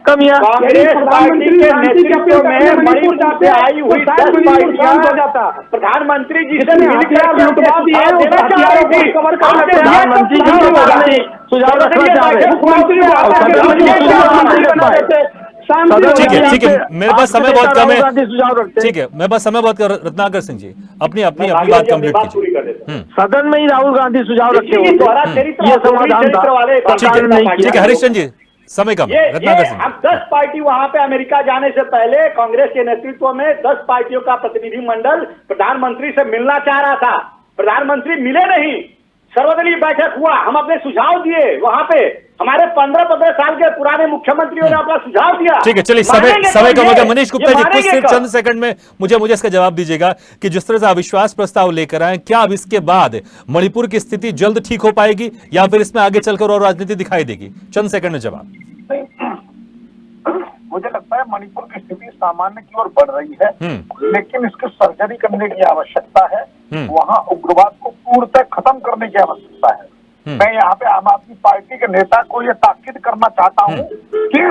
कमियां। कांग्रेस पार्टी के नेतृत्व में मणिपुर से आई हुई 10 पार्टियां प्रधानमंत्री जी से प्रधानमंत्री जी सुझाव रखना चाह रहे। ठीक है मेरे पास समय बहुत कम है, ठीक है मेरे पास समय बहुत कम। रत्नाकर सिंह जी अपनी बात कंप्लीट कीजिए। सदन में ही राहुल गांधी सुझाव रखे हुए, ये समाधान था। ठीक है हरीशचंद्र जी समय कम। रत्नाकर सिंह, हम 10 पार्टी वहां पे अमेरिका जाने से पहले कांग्रेस के नेतृत्व में 10 पार्टियों का प्रतिनिधिमंडल प्रधानमंत्री से मिलना चाह रहा था, प्रधानमंत्री मिले नहीं, सर्वदलीय बैठक हुआ, हम अपने सुझाव दिए, वहां पे हमारे 15 साल के पुराने मुख्यमंत्रियों ने अपना सुझाव दिया। ठीक है चलिए समय कम हो गया। मनीष गुप्ता जी कुछ सिर्फ चंद सेकंड में मुझे इसका जवाब दीजिएगा कि जिस तरह से अविश्वास प्रस्ताव लेकर आए, क्या अब इसके बाद मणिपुर की स्थिति जल्द ठीक हो पाएगी या फिर इसमें आगे चलकर और राजनीति दिखाई देगी? चंद सेकंड में जवाब। मुझे लगता है मणिपुर की स्थिति सामान्य की ओर बढ़ रही है, लेकिन इसकी सर्जरी करने की आवश्यकता है, वहाँ उग्रवाद को पूर्णतः खत्म करने की आवश्यकता है। मैं यहाँ पे आम आदमी पार्टी के नेता को ये ताकीद करना चाहता हूँ कि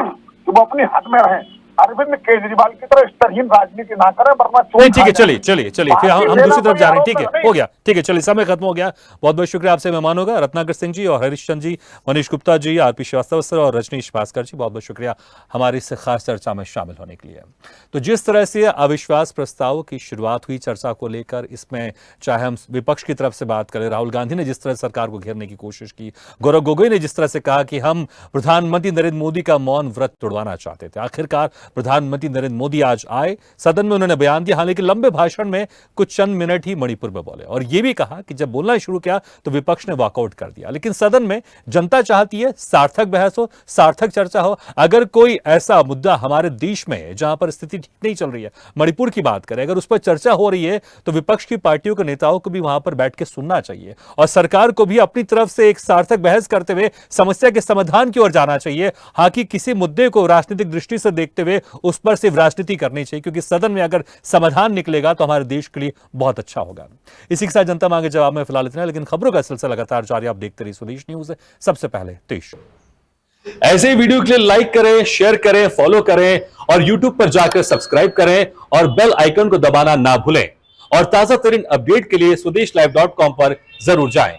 वो अपनी हद में रहें, अरविंद केजरीवाल की तरह स्तरहीन राजनीति ना करें, वरना ठीक है चलिए फिर हम दूसरी तरफ जा रहे हैं। ठीक है हो गया, ठीक है चलिए समय खत्म हो गया। बहुत बहुत शुक्रिया आपसे मेहमानों का, रत्नाकर सिंह जी और हरीशचंद्र जी, मनीष गुप्ता जी, आरपी श्रीवास्तव सर और रजनीश भास्कर जी, बहुत बहुत शुक्रिया हमारी इस खास चर्चा में शामिल होने के लिए। तो जिस तरह से अविश्वास प्रस्ताव की शुरुआत हुई चर्चा को लेकर, इसमें चाहे हम विपक्ष की तरफ से बात करें, राहुल गांधी ने जिस तरह सरकार को घेरने की कोशिश की, गौरव गोगोई ने जिस तरह से कहा कि हम प्रधानमंत्री नरेंद्र मोदी का मौन व्रत तोड़वाना चाहते थे, आखिरकार प्रधानमंत्री नरेंद्र मोदी आज आए, सदन में उन्होंने बयान दिया, हालांकि लंबे भाषण में कुछ चंद मिनट ही मणिपुर में बोले और यह भी कहा कि जब बोलना शुरू किया तो विपक्ष ने वॉकआउट कर दिया। लेकिन सदन में जनता चाहती है सार्थक बहस हो, सार्थक चर्चा हो। अगर कोई ऐसा मुद्दा हमारे देश में है जहां पर स्थिति ठीक नहीं चल रही है, मणिपुर की बात करें, अगर उस पर चर्चा हो रही है तो विपक्ष की पार्टियों के नेताओं को भी वहां पर बैठ के सुनना चाहिए और सरकार को भी अपनी तरफ से एक सार्थक बहस करते हुए समस्या के समाधान की ओर जाना चाहिए। हाँ कि किसी मुद्दे को राजनीतिक दृष्टि से देखते हुए उस पर सिर्फ राजनीति करनी चाहिए, क्योंकि सदन में अगर समाधान निकलेगा तो हमारे देश के लिए बहुत अच्छा होगा। इसी के साथ जनता मांगे जवाब में फिलहाल इतना, लेकिन खबरों का सिलसिला लगातार जारी, आप देखते रहिए स्वदेश न्यूज। सबसे पहले देश ऐसे ही वीडियो के लिए लाइक करें, शेयर करें, फॉलो करें और यूट्यूब पर जाकर सब्सक्राइब करें और बेल आइकन को दबाना ना भूलें। और ताजा तरीन अपडेट के लिए स्वदेशलाइव.com पर जरूर जाएं।